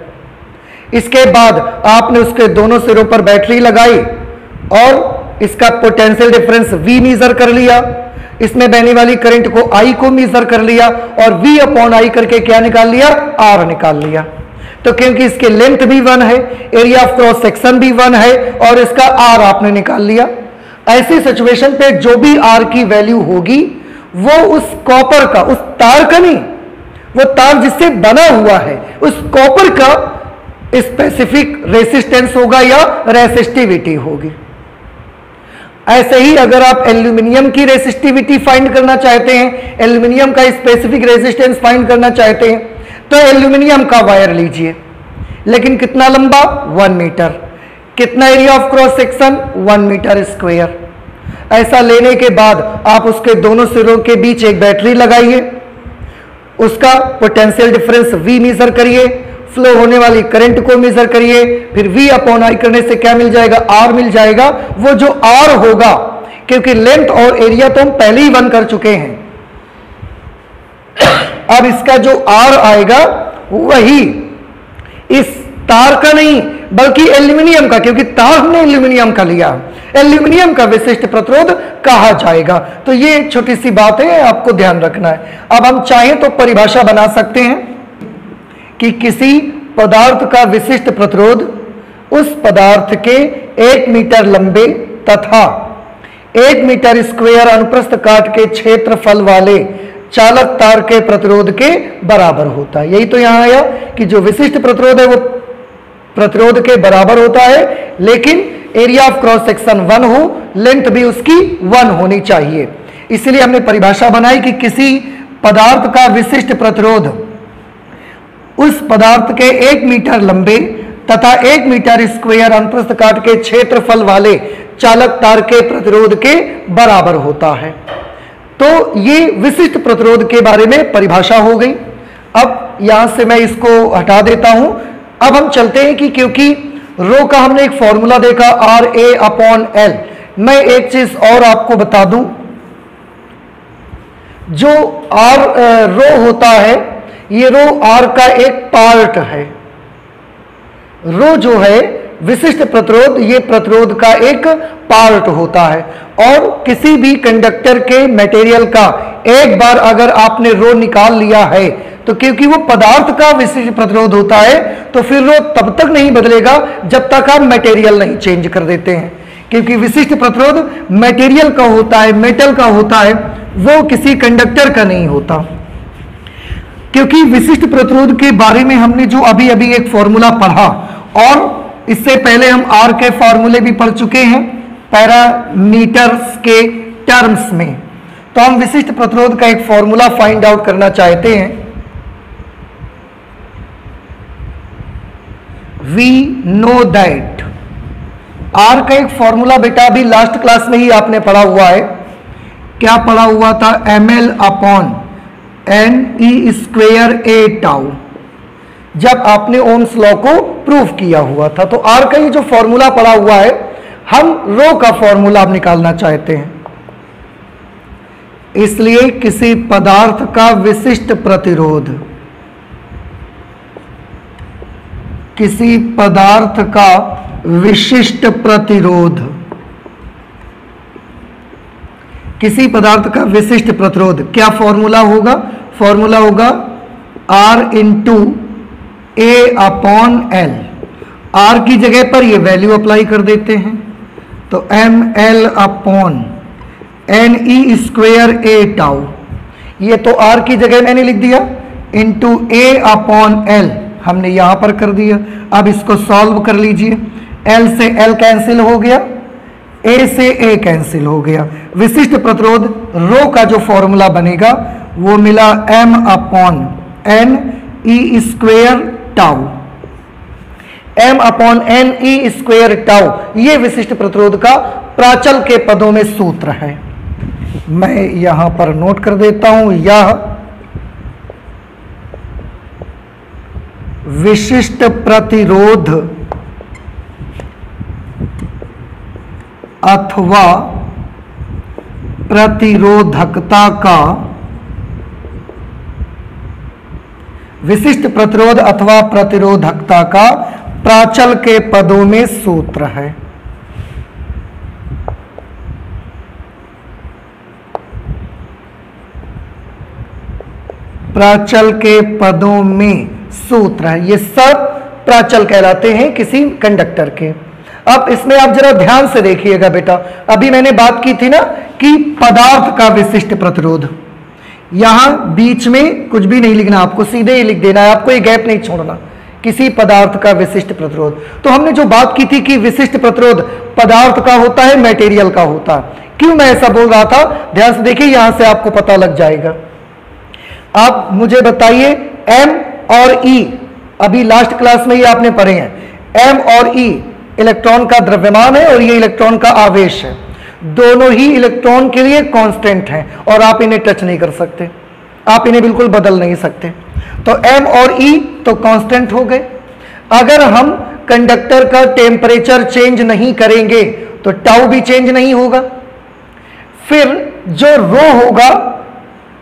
इसके बाद आपने उसके दोनों सिरों पर बैटरी लगाई और इसका पोटेंशियल डिफरेंस V मेजर कर लिया, इसमें बहने वाली करंट को I को मेजर कर लिया और V अपॉन I करके क्या निकाल लिया, R निकाल लिया। तो क्योंकि इसकी लेंथ भी 1 है, एरिया ऑफ क्रॉस सेक्शन भी 1 है और इसका R आपने निकाल लिया, ऐसी सिचुएशन पे जो भी R की वैल्यू होगी वो उस कॉपर का, उस तार का नहीं, वो तार जिससे बना हुआ है उस कॉपर का स्पेसिफिक रेसिस्टेंस होगा या रेसिस्टिविटी होगी। ऐसे ही अगर आप एल्यूमिनियम की रेसिस्टिविटी फाइंड करना चाहते हैं, एल्यूमिनियम का स्पेसिफिक रेसिस्टेंस फाइंड करना चाहते हैं, तो एल्यूमिनियम का वायर लीजिए, लेकिन कितना लंबा, 1 मीटर। कितना area of cross section, 1 metre square. ऐसा लेने के बाद आप उसके दोनों सिरों के बीच एक बैटरी लगाइए, उसका पोटेंशियल डिफरेंस V मेजर करिए, फ्लो होने वाली करंट को मेजर करिए, फिर V अपॉन I करने से क्या मिल जाएगा, R मिल जाएगा। वो जो R होगा, क्योंकि लेंथ और एरिया तो हम पहले ही 1 कर चुके हैं, अब इसका जो R आएगा वही इस तार का नहीं बल्कि एल्यूमिनियम का, क्योंकि तार हमने एल्यूमिनियम का लिया, एल्यूमिनियम का विशिष्ट प्रतिरोध कहा जाएगा। तो ये छोटी सी बात है, आपको ध्यान रखना है। अब हम चाहें तो परिभाषा बना सकते हैं कि किसी पदार्थ का विशिष्ट प्रतिरोध उस पदार्थ के 1 मीटर लंबे तथा 1 मीटर स्क्वायर अनुप्रस्थ काट के क्षेत्रफल वाले चालक तार के प्रतिरोध के बराबर होता है। यही तो यहां आया कि जो विशिष्ट प्रतिरोध है वो प्रतिरोध के बराबर होता है, लेकिन एरिया ऑफ क्रॉस सेक्शन 1 हो, लेंथ भी उसकी 1 होनी चाहिए। इसलिए हमने परिभाषा बनाई कि किसी पदार्थ का विशिष्ट प्रतिरोध उस पदार्थ के 1 मीटर लंबे तथा 1 मीटर स्क्वायर अनुप्रस्थ काट के क्षेत्रफल वाले चालक तार के प्रतिरोध के बराबर होता है। तो ये विशिष्ट प्रतिरोध के बारे में परिभाषा हो गई। अब यहां से मैं इसको हटा देता हूं। अब हम चलते हैं कि क्योंकि रो का हमने एक फॉर्मूला देखा RA/L। मैं एक चीज और आपको बता दूं, जो रो होता है, ये रो R का एक पार्ट है। रो जो है विशिष्ट प्रतिरोध, ये प्रतिरोध का एक पार्ट होता है। और किसी भी कंडक्टर के मटेरियल का एक बार अगर आपने रो निकाल लिया है, तो क्योंकि वो पदार्थ का विशिष्ट प्रतिरोध होता है, तो फिर रो तब तक नहीं बदलेगा जब तक आप मटेरियल नहीं चेंज कर देते हैं। क्योंकि विशिष्ट प्रतिरोध मटेरियल का होता है, मेटल का होता है, वो किसी कंडक्टर का नहीं होता। क्योंकि विशिष्ट प्रतिरोध के बारे में हमने जो अभी अभी एक फॉर्मूला पढ़ा, और इससे पहले हम R के फॉर्मूले भी पढ़ चुके हैं पैरामीटर्स के टर्म्स में, तो हम विशिष्ट प्रतिरोध का एक फॉर्मूला फाइंड आउट करना चाहते हैं। We know that R का एक फॉर्मूला बेटा अभी लास्ट क्लास में ही आपने पढ़ा हुआ है। क्या पढ़ा हुआ था, ml/ne²a/τ, जब आपने ओम्स लॉ को प्रूव किया हुआ था। तो R का ये जो फॉर्मूला पढ़ा हुआ है, हम रो का फॉर्मूला अब निकालना चाहते हैं। इसलिए किसी पदार्थ का विशिष्ट प्रतिरोध, किसी पदार्थ का विशिष्ट प्रतिरोध, किसी पदार्थ का विशिष्ट प्रतिरोध क्या फॉर्मूला होगा, फॉर्मूला होगा R/A/L। R की जगह पर ये वैल्यू अप्लाई कर देते हैं, तो ml/ne²a/τ, ये तो R की जगह मैंने लिख दिया, इंटू A/L हमने यहां पर कर दिया। अब इसको सॉल्व कर लीजिए, L से L कैंसिल हो गया, A से A कैंसिल हो गया। विशिष्ट प्रतिरोध रो का जो फॉर्मूला बनेगा वो मिला m/ne²τ। m/ne²τ ये विशिष्ट प्रतिरोध का प्राचल के पदों में सूत्र है। मैं यहां पर नोट कर देता हूं, यह विशिष्ट प्रतिरोध अथवा प्रतिरोधकता का, विशिष्ट प्रतिरोध अथवा प्रतिरोधकता का प्राचल के पदों में सूत्र है। प्राचल के पदों में सूत्र है, ये सब प्राचल कहलाते हैं किसी कंडक्टर के। अब इसमें आप जरा ध्यान से देखिएगा बेटा, अभी मैंने बात की थी ना कि पदार्थ का विशिष्ट प्रतिरोध, यहां बीच में कुछ भी नहीं लिखना, आपको सीधे ही लिख देना है, आपको ये गैप नहीं छोड़ना, किसी पदार्थ का विशिष्ट प्रतिरोध। तो हमने जो बात की थी कि विशिष्ट प्रतिरोध पदार्थ का होता है, मटेरियल का होता है। क्यों मैं ऐसा बोल रहा था, ध्यान से देखिए, यहां से आपको पता लग जाएगा। आप मुझे बताइए M और E, अभी लास्ट क्लास में ये आपने पढ़े हैं, M और E इलेक्ट्रॉन का द्रव्यमान है और ये इलेक्ट्रॉन का आवेश है। दोनों ही इलेक्ट्रॉन के लिए कांस्टेंट हैं और आप इन्हें टच नहीं कर सकते, आप इन्हें बिल्कुल बदल नहीं सकते। तो M और E तो कांस्टेंट हो गए। अगर हम कंडक्टर का टेम्परेचर चेंज नहीं करेंगे तो टाउ भी चेंज नहीं होगा। फिर जो रो होगा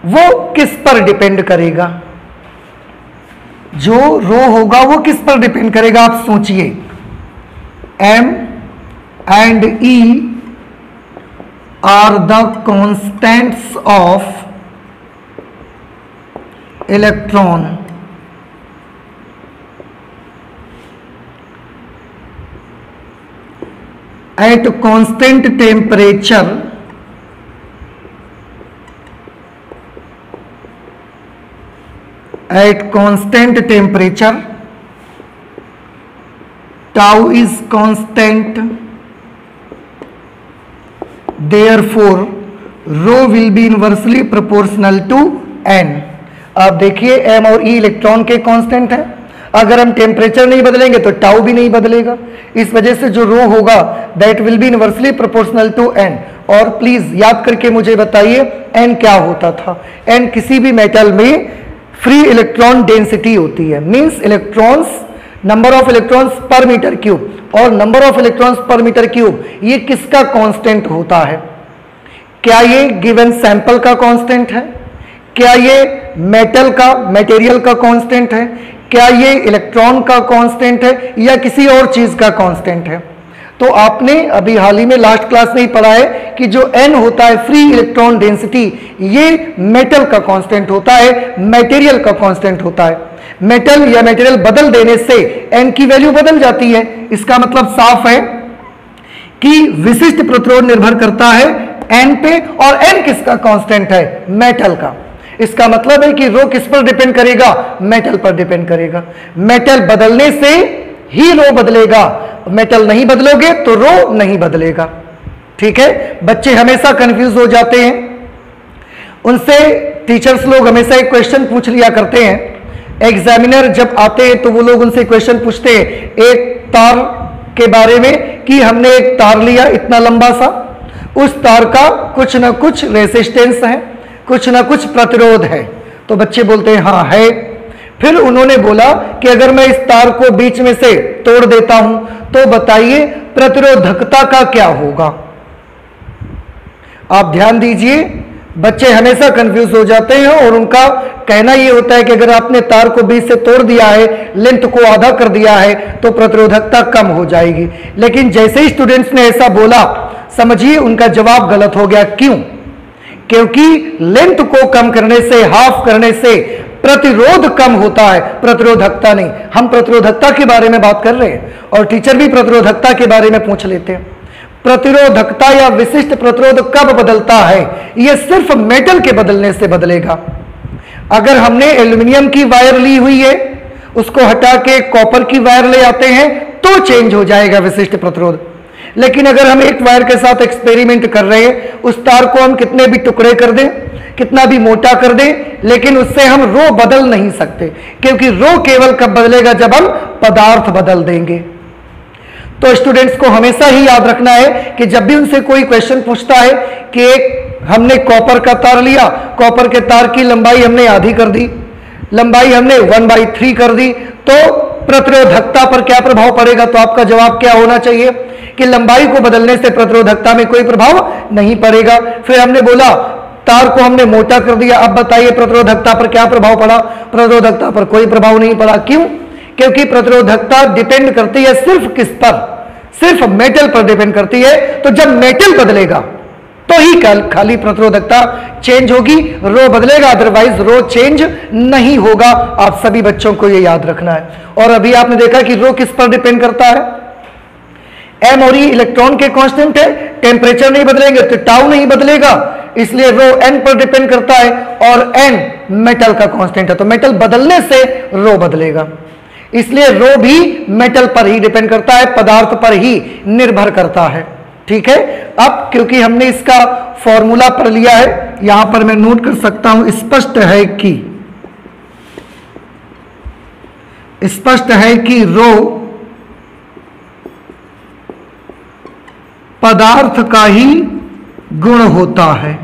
वो किस पर डिपेंड करेगा? जो रो होगा वो किस पर डिपेंड करेगा? आप सोचिए, M and E are the constants of electron at constant temperature tau is constant, therefore rho will be inversely proportional to n। आप देखिए M और E इलेक्ट्रॉन के कांस्टेंट हैं, अगर हम टेम्परेचर नहीं बदलेंगे तो टाउ भी नहीं बदलेगा। इस वजह से जो रो होगा that will be inversely proportional to n। और प्लीज याद करके मुझे बताइए n क्या होता था? n किसी भी मेटल में फ्री इलेक्ट्रॉन डेंसिटी होती है, means electrons, number of electrons पर मीटर क्यूब, और नंबर ऑफ इलेक्ट्रॉन्स पर मीटर क्यूब ये किसका कांस्टेंट होता है? क्या ये गिवन सैंपल का कांस्टेंट है? क्या ये मेटल का, मटेरियल का कांस्टेंट है? क्या ये इलेक्ट्रॉन का कांस्टेंट है या किसी और चीज का कांस्टेंट है? तो आपने अभी हाल ही में लास्ट क्लास में ही पढ़ा है कि जो n होता है फ्री इलेक्ट्रॉन डेंसिटी, ये मेटल का कांस्टेंट होता है, मटेरियल का कांस्टेंट होता है। मेटल या मटेरियल बदल देने से n की वैल्यू बदल जाती है। इसका मतलब साफ है कि विशिष्ट प्रतिरोध निर्भर करता है n पे, और n किसका कांस्टेंट है? मेटल का। इसका मतलब है कि रो किस पर डिपेंड करेगा? मेटल पर डिपेंड करेगा। मेटल बदलने से ही रो बदलेगा, मेटल नहीं बदलोगे तो रो नहीं बदलेगा। ठीक है, बच्चे हमेशा कंफ्यूज हो जाते हैं, उनसे टीचर्स लोग हमेशा एक क्वेश्चन पूछ लिया करते हैं। एग्जामिनर जब आते हैं तो वो लोग उनसे क्वेश्चन पूछते हैं एक तार के बारे में कि हमने एक तार लिया इतना लंबा सा, उस तार का कुछ ना कुछ रेसिस्टेंस है, कुछ ना कुछ प्रतिरोध है। तो बच्चे बोलते हैं हाँ है। फिर उन्होंने बोला कि अगर मैं इस तार को बीच में से तोड़ देता हूं तो बताइए प्रतिरोधकता का क्या होगा? आप ध्यान दीजिए, बच्चे हमेशा कंफ्यूज हो जाते हैं और उनका कहना यह होता है कि अगर आपने तार को बीच से तोड़ दिया है, लेंथ को आधा कर दिया है तो प्रतिरोधकता कम हो जाएगी। लेकिन जैसे ही स्टूडेंट्स ने ऐसा बोला, समझिए उनका जवाब गलत हो गया। क्यों? क्योंकि लेंथ को कम करने से, हाफ करने से प्रतिरोध कम होता है, प्रतिरोधकता नहीं। हम प्रतिरोधकता के बारे में बात कर रहे हैं और टीचर भी प्रतिरोधकता के बारे में पूछ लेते हैं। प्रतिरोधकता या विशिष्ट प्रतिरोध कब बदलता है? यह सिर्फ मेटल के बदलने से बदलेगा। अगर हमने एल्यूमिनियम की वायर ली हुई है, उसको हटा के कॉपर की वायर ले आते हैं तो चेंज हो जाएगा विशिष्ट प्रतिरोध। लेकिन अगर हम एक वायर के साथ एक्सपेरिमेंट कर रहे हैं, उस तार को हम कितने भी टुकड़े कर दें, कितना भी मोटा कर दें, लेकिन उससे हम रो बदल नहीं सकते, क्योंकि रो केवल कब बदलेगा? जब हम पदार्थ बदल देंगे। तो स्टूडेंट्स को हमेशा ही याद रखना है कि जब भी उनसे कोई क्वेश्चन पूछता है कि एक हमने कॉपर का तार लिया, कॉपर के तार की लंबाई हमने आधी कर दी, लंबाई हमने 1/3 कर दी, तो प्रतिरोधकता पर क्या प्रभाव पड़ेगा? तो आपका जवाब क्या होना चाहिए कि लंबाई को बदलने से प्रतिरोधकता में कोई प्रभाव नहीं पड़ेगा। फिर हमने बोला तार को हमने मोटा कर दिया, अब बताइए प्रतिरोधकता पर क्या प्रभाव पड़ा? प्रतिरोधकता पर कोई प्रभाव नहीं पड़ा। क्यों? क्योंकि प्रतिरोधकता डिपेंड करती है सिर्फ किस पर? सिर्फ मेटल पर डिपेंड करती है। तो जब मेटल बदलेगा तो ही खाली प्रतिरोधकता चेंज होगी, रो बदलेगा, अदरवाइज रो चेंज नहीं होगा। आप सभी बच्चों को यह याद रखना है। और अभी आपने देखा कि रो किस पर डिपेंड करता है? M और E इलेक्ट्रॉन के कांस्टेंट है, टेम्परेचर नहीं बदलेंगे तो टाउ नहीं बदलेगा, इसलिए रो n पर डिपेंड करता है और n मेटल का कांस्टेंट है, तो मेटल बदलने से रो बदलेगा, इसलिए रो भी मेटल पर ही डिपेंड करता है, पदार्थ पर ही निर्भर करता है। ठीक है, अब क्योंकि हमने इसका फॉर्मूला पढ़ लिया है, यहां पर मैं नोट कर सकता हूं, स्पष्ट है कि रो पदार्थ का ही गुण होता है,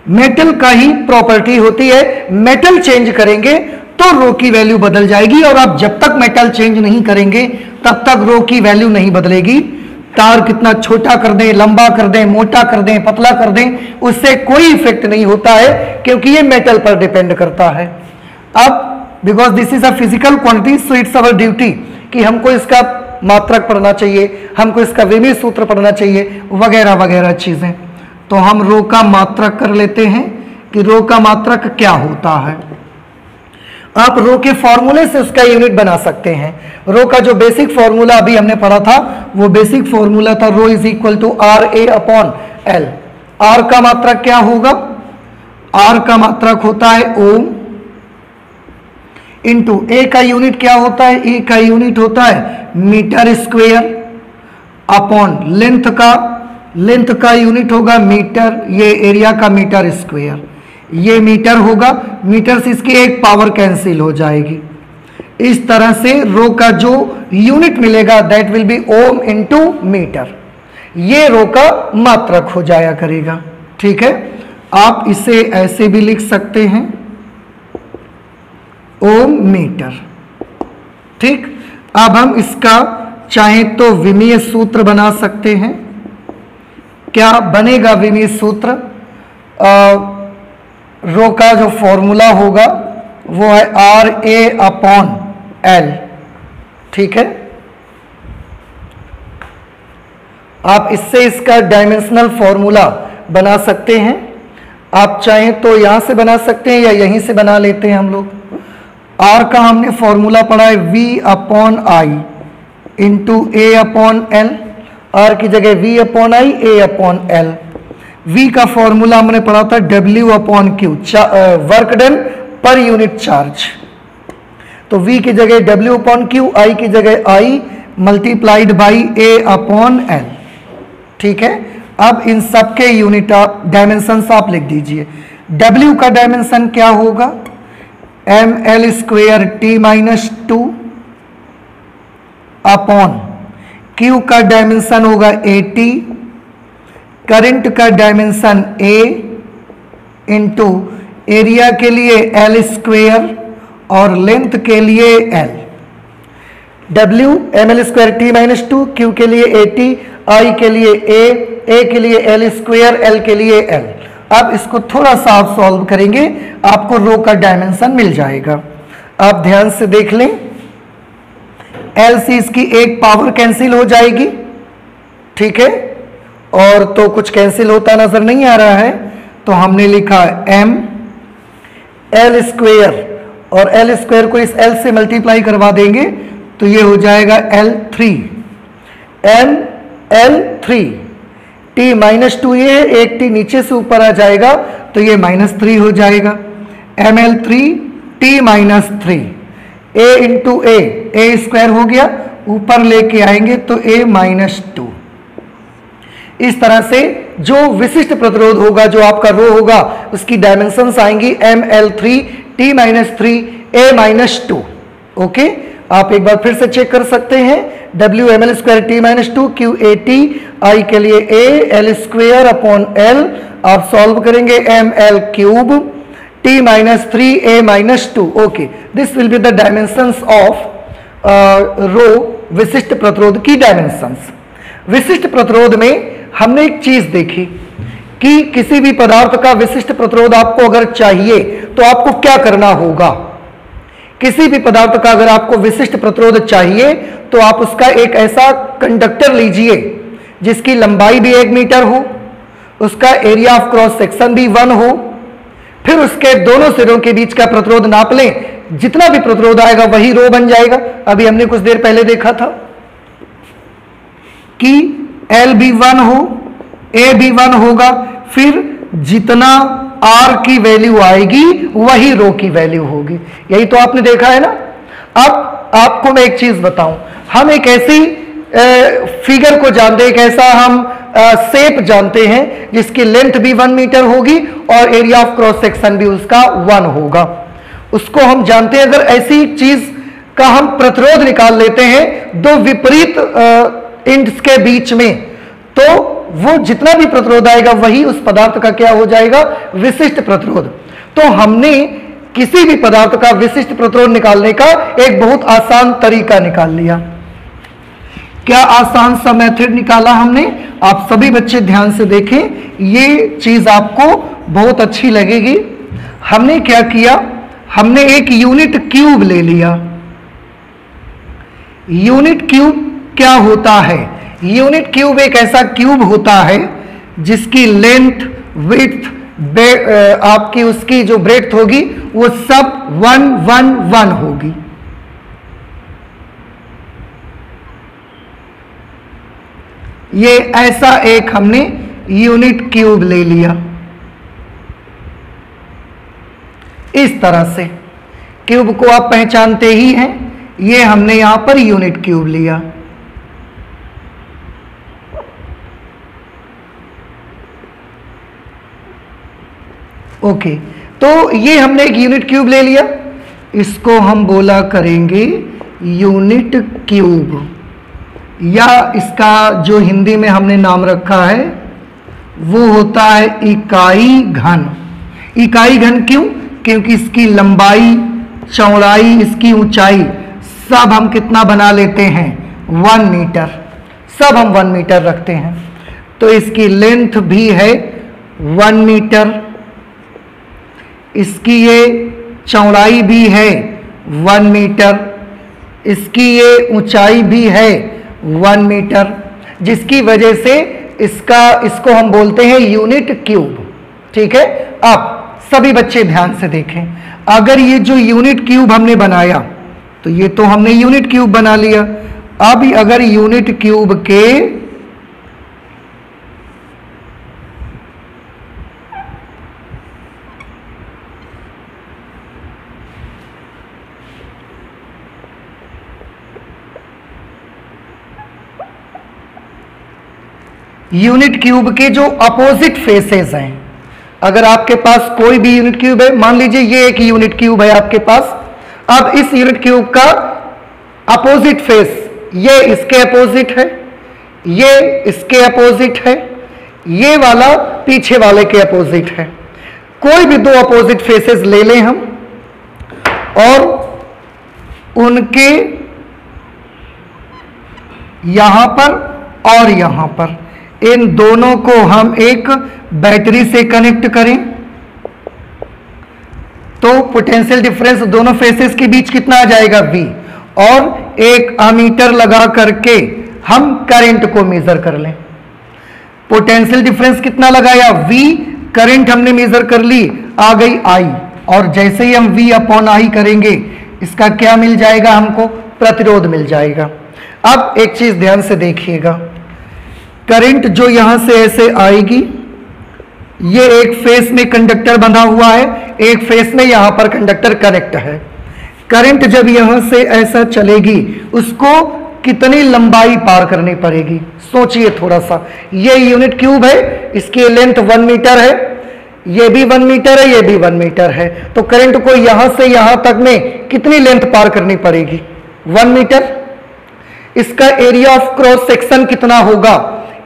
मेटल का ही प्रॉपर्टी होती है। मेटल चेंज करेंगे तो रो की वैल्यू बदल जाएगी, और आप जब तक मेटल चेंज नहीं करेंगे तब तक रो की वैल्यू नहीं बदलेगी। तार कितना छोटा कर दें, लंबा कर दें, मोटा कर दें, पतला कर दें, उससे कोई इफेक्ट नहीं होता है, क्योंकि ये मेटल पर डिपेंड करता है। अब because this is a physical quantity, so it's our duty कि हमको इसका मात्रक पढ़ना चाहिए, हमको इसका विमीय सूत्र पढ़ना चाहिए, वगैरह वगैरह चीजें। तो हम रो का मात्रक कर लेते हैं कि रो का मात्रक क्या होता है। आप रो के फॉर्मूले से उसका यूनिट बना सकते हैं। रो का जो बेसिक फॉर्मूला अभी हमने पढ़ा था, वो बेसिक फॉर्मूला था rho is equal to R A upon L. R का मात्रक क्या होगा? आर का मात्रक होता है ओम, इंटू ए का यूनिट क्या होता है? ए का यूनिट होता है मीटर स्क्वेयर, अपॉन लेंथ का यूनिट होगा मीटर, ये एरिया का मीटर स्क्वेयर, ये मीटर होगा, मीटर से इसकी एक पावर कैंसिल हो जाएगी। इस तरह से रो का जो यूनिट मिलेगा that will be ohm into metre, ये रो का मात्रक हो जाया करेगा। ठीक है, आप इसे ऐसे भी लिख सकते हैं ओम मीटर। ठीक, अब हम इसका चाहें तो विमीय सूत्र बना सकते हैं। क्या बनेगा विमीय सूत्र? रो का जो फॉर्मूला होगा वो है आर ए अपॉन एल। ठीक है, आप इससे इसका डायमेंशनल फॉर्मूला बना सकते हैं। आप चाहें तो यहां से बना सकते हैं या यहीं से बना लेते हैं हम लोग। आर का हमने फॉर्मूला पढ़ा है V upon I into A upon L. R की जगह V upon I, A upon L. V का फॉर्मूला हमने पढ़ा था W upon Q, work done per unit charge. तो वी की जगह डब्ल्यू अपॉन क्यू, आई की जगह I multiplied by A upon L. ठीक है, अब इन सब के यूनिट आप डायमेंशन आप लिख दीजिए। डब्ल्यू का डायमेंशन क्या होगा? M L square T minus two upon Q का डायमेंशन होगा 80, करंट का डायमेंशन ए इंटू एरिया के लिए एल स्क्वेयर और लेंथ के लिए L. W M L square T minus two, Q के लिए 80, आई के लिए ए के लिए एल स्क्वेयर, एल के लिए एल। अब इसको थोड़ा सा आप सॉल्व करेंगे, आपको रो का डायमेंशन मिल जाएगा। आप ध्यान से देख लें, एल से इसकी एक पावर कैंसिल हो जाएगी। ठीक है, और तो कुछ कैंसिल होता नजर नहीं आ रहा है, तो हमने लिखा एम एल स्क्वेयर, और एल स्क्वेयर को इस एल से मल्टीप्लाई करवा देंगे तो ये हो जाएगा L3, M L three. T minus two ये है, एक टी नीचे से ऊपर आ जाएगा तो ये -3 हो जाएगा। M L three T minus three, A into A square हो गया, ऊपर लेके आएंगे तो ए माइनस टू। इस तरह से जो विशिष्ट प्रतिरोध होगा, जो आपका रो होगा, उसकी डायमेंशंस आएंगी ML3 T minus three A minus two. Okay, आप एक बार फिर से चेक कर सकते हैं। W M L square T minus two, Q A T, I के लिए A L square upon L. आप सॉल्व करेंगे M L cube T minus three A minus two. Okay, this will be the dimensions of rho, विशिष्ट प्रतिरोध की dimensions. विशिष्ट प्रतिरोध में हमने एक चीज देखी कि किसी भी पदार्थ का विशिष्ट प्रतिरोध आपको अगर चाहिए तो आपको क्या करना होगा। किसी भी पदार्थ का अगर आपको विशिष्ट प्रतिरोध चाहिए तो आप उसका एक ऐसा कंडक्टर लीजिए जिसकी लंबाई भी 1 मीटर हो, उसका एरिया ऑफ क्रॉस सेक्शन भी 1 हो, फिर उसके दोनों सिरों के बीच का प्रतिरोध नाप लें। जितना भी प्रतिरोध आएगा वही रो बन जाएगा। अभी हमने कुछ देर पहले देखा था कि एल भी 1 हो ए भी 1 होगा, फिर जितना आर की वैल्यू आएगी वही रो की वैल्यू होगी। यही तो आपने देखा है ना। अब आपको मैं एक चीज बताऊं, हम एक ऐसी फिगर को जानते हैं, एक ऐसा हम शेप जानते हैं जिसकी लेंथ भी 1 मीटर होगी और एरिया ऑफ क्रॉस सेक्शन भी उसका 1 होगा। उसको हम जानते हैं। अगर ऐसी चीज का हम प्रतिरोध निकाल लेते हैं दो विपरीत एंड्स के बीच में, तो वो जितना भी प्रतिरोध आएगा वही उस पदार्थ का क्या हो जाएगा, विशिष्ट प्रतिरोध। तो हमने किसी भी पदार्थ का विशिष्ट प्रतिरोध निकालने का एक बहुत आसान तरीका निकाल लिया। क्या आसान सा मेथड निकाला हमने। आप सभी बच्चे ध्यान से देखें, ये चीज आपको बहुत अच्छी लगेगी। हमने क्या किया, हमने एक यूनिट क्यूब ले लिया। यूनिट क्यूब क्या होता है, यूनिट क्यूब एक ऐसा क्यूब होता है जिसकी लेंथ, विड्थ, आपकी उसकी जो ब्रेड्थ होगी वो सब 1 1 1 होगी। ये ऐसा एक हमने यूनिट क्यूब ले लिया। इस तरह से क्यूब को आप पहचानते ही हैं, ये हमने यहां पर यूनिट क्यूब लिया। ओके, तो ये हमने एक यूनिट क्यूब ले लिया, इसको हम बोला करेंगे यूनिट क्यूब, या इसका जो हिंदी में हमने नाम रखा है वो होता है इकाई घन। इकाई घन क्यों, क्योंकि इसकी लंबाई, चौड़ाई, इसकी ऊंचाई सब हम कितना बना लेते हैं, 1 मीटर, सब हम 1 मीटर रखते हैं। तो इसकी लेंथ भी है 1 मीटर, इसकी ये चौड़ाई भी है 1 मीटर, इसकी ये ऊंचाई भी है 1 मीटर, जिसकी वजह से इसको हम बोलते हैं यूनिट क्यूब। ठीक है। अब सभी बच्चे ध्यान से देखें, अगर ये जो यूनिट क्यूब हमने बनाया, तो ये तो हमने यूनिट क्यूब बना लिया। अब अगर यूनिट क्यूब के यूनिट क्यूब के जो अपोजिट फेसेस हैं, अगर आपके पास कोई भी यूनिट क्यूब है, मान लीजिए ये एक यूनिट क्यूब है आपके पास, अब इस यूनिट क्यूब का अपोजिट फेस, ये इसके अपोजिट है, ये इसके अपोजिट है, ये वाला पीछे वाले के अपोजिट है। कोई भी दो अपोजिट फेसेस ले लें हम और उनके यहां पर और यहां पर, इन दोनों को हम एक बैटरी से कनेक्ट करें, तो पोटेंशियल डिफरेंस दोनों फेसेस के बीच कितना आ जाएगा, V, और एक अमीटर लगा करके हम करंट को मेजर कर लें। पोटेंशियल डिफरेंस कितना लगाया, V, करंट हमने मेजर कर ली, आ गई I, और जैसे ही हम V अपॉन I करेंगे, इसका क्या मिल जाएगा, हमको प्रतिरोध मिल जाएगा। अब एक चीज ध्यान से देखिएगा, करंट जो यहां से ऐसे आएगी, ये एक फेस में कंडक्टर बंधा हुआ है, एक फेस में यहां पर कंडक्टर कनेक्ट है। करंट जब यहां से ऐसा चलेगी, उसको कितनी लंबाई पार करनी पड़ेगी, सोचिए थोड़ा सा। ये यूनिट क्यूब है, इसकी लेंथ 1 मीटर है, ये भी 1 मीटर है, ये भी 1 मीटर है, तो करंट को यहां से यहां तक में कितनी लेंथ पार करनी पड़ेगी, 1 मीटर। इसका एरिया ऑफ क्रॉस सेक्शन कितना होगा,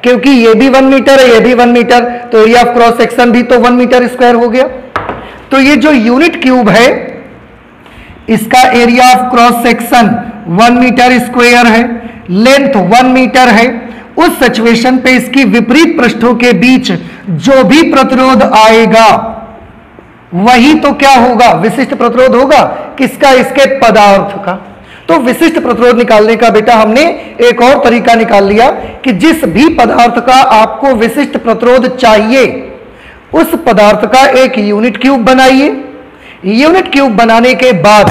क्योंकि ये भी 1 मीटर है, ये भी 1 मीटर, तो एरिया ऑफ क्रॉस सेक्शन भी तो 1 मीटर स्क्वायर हो गया। तो ये जो यूनिट क्यूब है, इसका area of cross section 1 metre square है, लेंथ 1 मीटर है। उस सिचुएशन पे इसकी विपरीत पृष्ठों के बीच जो भी प्रतिरोध आएगा वही तो क्या होगा, विशिष्ट प्रतिरोध होगा। किसका, इसके पदार्थ का। तो विशिष्ट प्रतिरोध निकालने का बेटा हमने एक और तरीका निकाल लिया कि जिस भी पदार्थ का आपको विशिष्ट प्रतिरोध चाहिए, उस पदार्थ का एक यूनिट क्यूब बनाइए। यूनिट क्यूब बनाने के बाद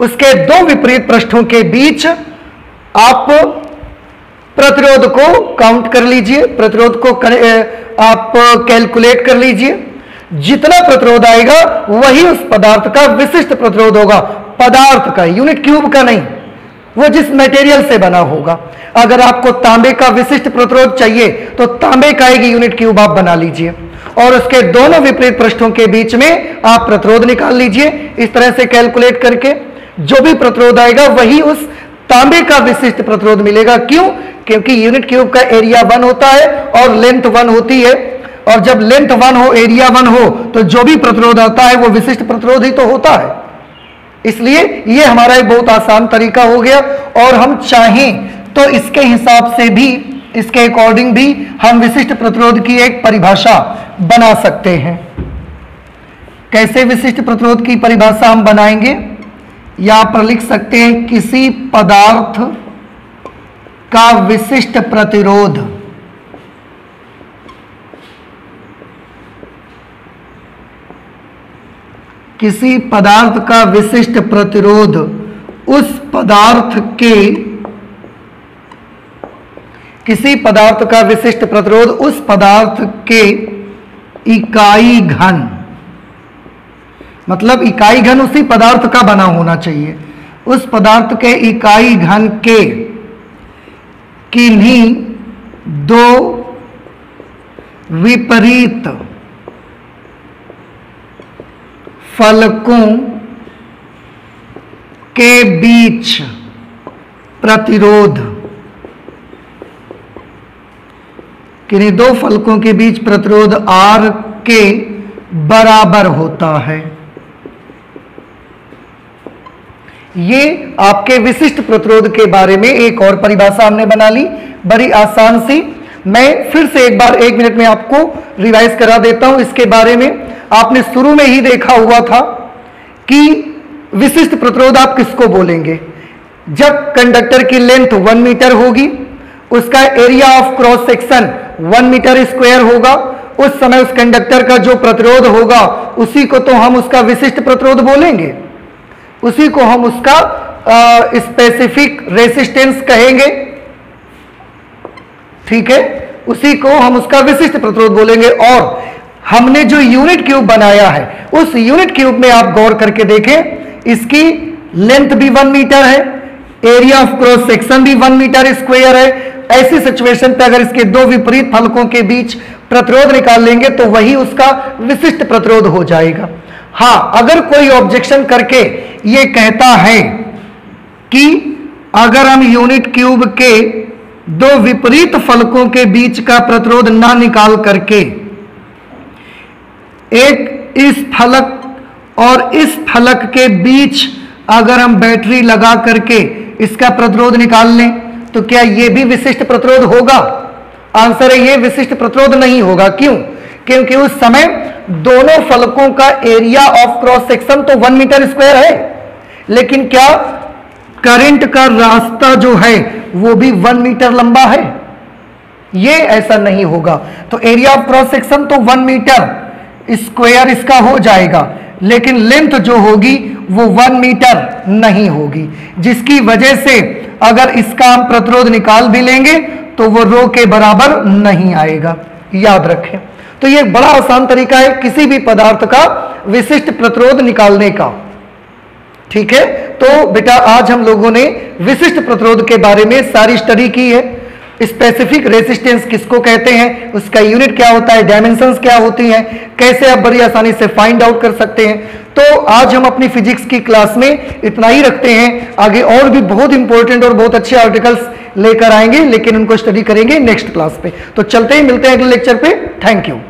उसके दो विपरीत पृष्ठों के बीच आप प्रतिरोध को काउंट कर लीजिए, प्रतिरोध को आप कैलकुलेट कर लीजिए। जितना प्रतिरोध आएगा वही उस पदार्थ का विशिष्ट प्रतिरोध होगा, पदार्थ का, यूनिट क्यूब का नहीं, वो जिस मटेरियल से बना होगा। अगर आपको तांबे का विशिष्ट प्रतिरोध चाहिए तो तांबे का एक यूनिट क्यूब आप बना लीजिए और उसके दोनों विपरीत पृष्ठों के बीच में आप प्रतिरोध निकाल लीजिए। इस तरह से कैलकुलेट करके जो भी प्रतिरोध आएगा वही उस तांबे का विशिष्ट प्रतिरोध मिलेगा। क्यों? क्योंकि यूनिट क्यूब का एरिया 1 होता है और लेंथ 1 होती है, और जब लेंथ 1 हो, एरिया 1 हो, तो जो भी प्रतिरोध आता है वो विशिष्ट प्रतिरोध ही तो होता है। इसलिए ये हमारा एक बहुत आसान तरीका हो गया, और हम चाहें तो इसके हिसाब से भी, इसके अकॉर्डिंग भी हम विशिष्ट प्रतिरोध की एक परिभाषा बना सकते हैं। कैसे विशिष्ट प्रतिरोध की परिभाषा हम बनाएंगे? यहां पर लिख सकते हैं किसी पदार्थ का विशिष्ट प्रतिरोध किसी पदार्थ का विशिष्ट प्रतिरोध उस पदार्थ के किसी पदार्थ का विशिष्ट प्रतिरोध उस पदार्थ के इकाई घन, मतलब इकाई घन उसी पदार्थ का बना होना चाहिए, उस पदार्थ के इकाई घन के किन्हीं दो विपरीत फलकों के बीच प्रतिरोध, किन्हीं दो फलकों के बीच प्रतिरोध R के बराबर होता है। ये आपके विशिष्ट प्रतिरोध के बारे में एक और परिभाषा हमने बना ली, बड़ी आसान सी। मैं फिर से एक बार 1 मिनट में आपको रिवाइज करा देता हूं इसके बारे में। आपने शुरू में ही देखा हुआ था कि विशिष्ट प्रतिरोध आप किसको बोलेंगे? जब कंडक्टर की लेंथ 1 मीटर होगी, उसका area of cross section 1 metre square होगा, उस समय उस कंडक्टर का जो प्रतिरोध होगा उसी को तो हम उसका विशिष्ट प्रतिरोध बोलेंगे, उसी को हम उसका स्पेसिफिक रेसिस्टेंस कहेंगे। ठीक है, उसी को हम उसका विशिष्ट प्रतिरोध बोलेंगे। और हमने जो यूनिट क्यूब बनाया है, उस यूनिट क्यूब में आप गौर करके देखें, इसकी लेंथ भी 1 मीटर है, एरिया ऑफ क्रॉस सेक्शन भी 1 मीटर स्क्वायर है। ऐसी सिचुएशन पे अगर इसके दो विपरीत फलकों के बीच प्रतिरोध निकाल लेंगे तो वही उसका विशिष्ट प्रतिरोध हो जाएगा। हां, अगर कोई ऑब्जेक्शन करके ये कहता है कि अगर हम यूनिट क्यूब के दो विपरीत फलकों के बीच का प्रतिरोध ना निकाल करके एक इस फलक और इस फलक के बीच अगर हम बैटरी लगा करके इसका प्रतिरोध निकाल लें तो क्या यह भी विशिष्ट प्रतिरोध होगा? आंसर है, यह विशिष्ट प्रतिरोध नहीं होगा। क्यों? क्योंकि उस समय दोनों फलकों का एरिया ऑफ क्रॉस सेक्शन तो 1 मीटर स्क्वायर है, लेकिन क्या करंट का रास्ता जो है वो भी 1 मीटर लंबा है? ये ऐसा नहीं होगा। तो एरिया ऑफ क्रॉस सेक्शन तो 1 मीटर स्क्वायर इसका हो जाएगा, लेकिन लेंथ जो होगी वो 1 मीटर नहीं होगी, जिसकी वजह से अगर इसका हम प्रतिरोध निकाल भी लेंगे तो वो रो के बराबर नहीं आएगा। याद रखें। तो ये बड़ा आसान तरीका है किसी भी पदार्थ का विशिष्ट प्रतिरोध निकालने का। ठीक है, तो बेटा आज हम लोगों ने विशिष्ट प्रतिरोध के बारे में सारी स्टडी की है। स्पेसिफिक रेसिस्टेंस किसको कहते हैं, उसका यूनिट क्या होता है, डायमेंशंस क्या होती हैं, कैसे आप बड़ी आसानी से फाइंड आउट कर सकते हैं। तो आज हम अपनी फिजिक्स की क्लास में इतना ही रखते हैं। आगे और भी बहुत इंपॉर्टेंट और बहुत अच्छे आर्टिकल्स लेकर आएंगे, लेकिन उनको स्टडी करेंगे नेक्स्ट क्लास पे। तो चलते ही मिलते हैं अगले लेक्चर पे। Thank you.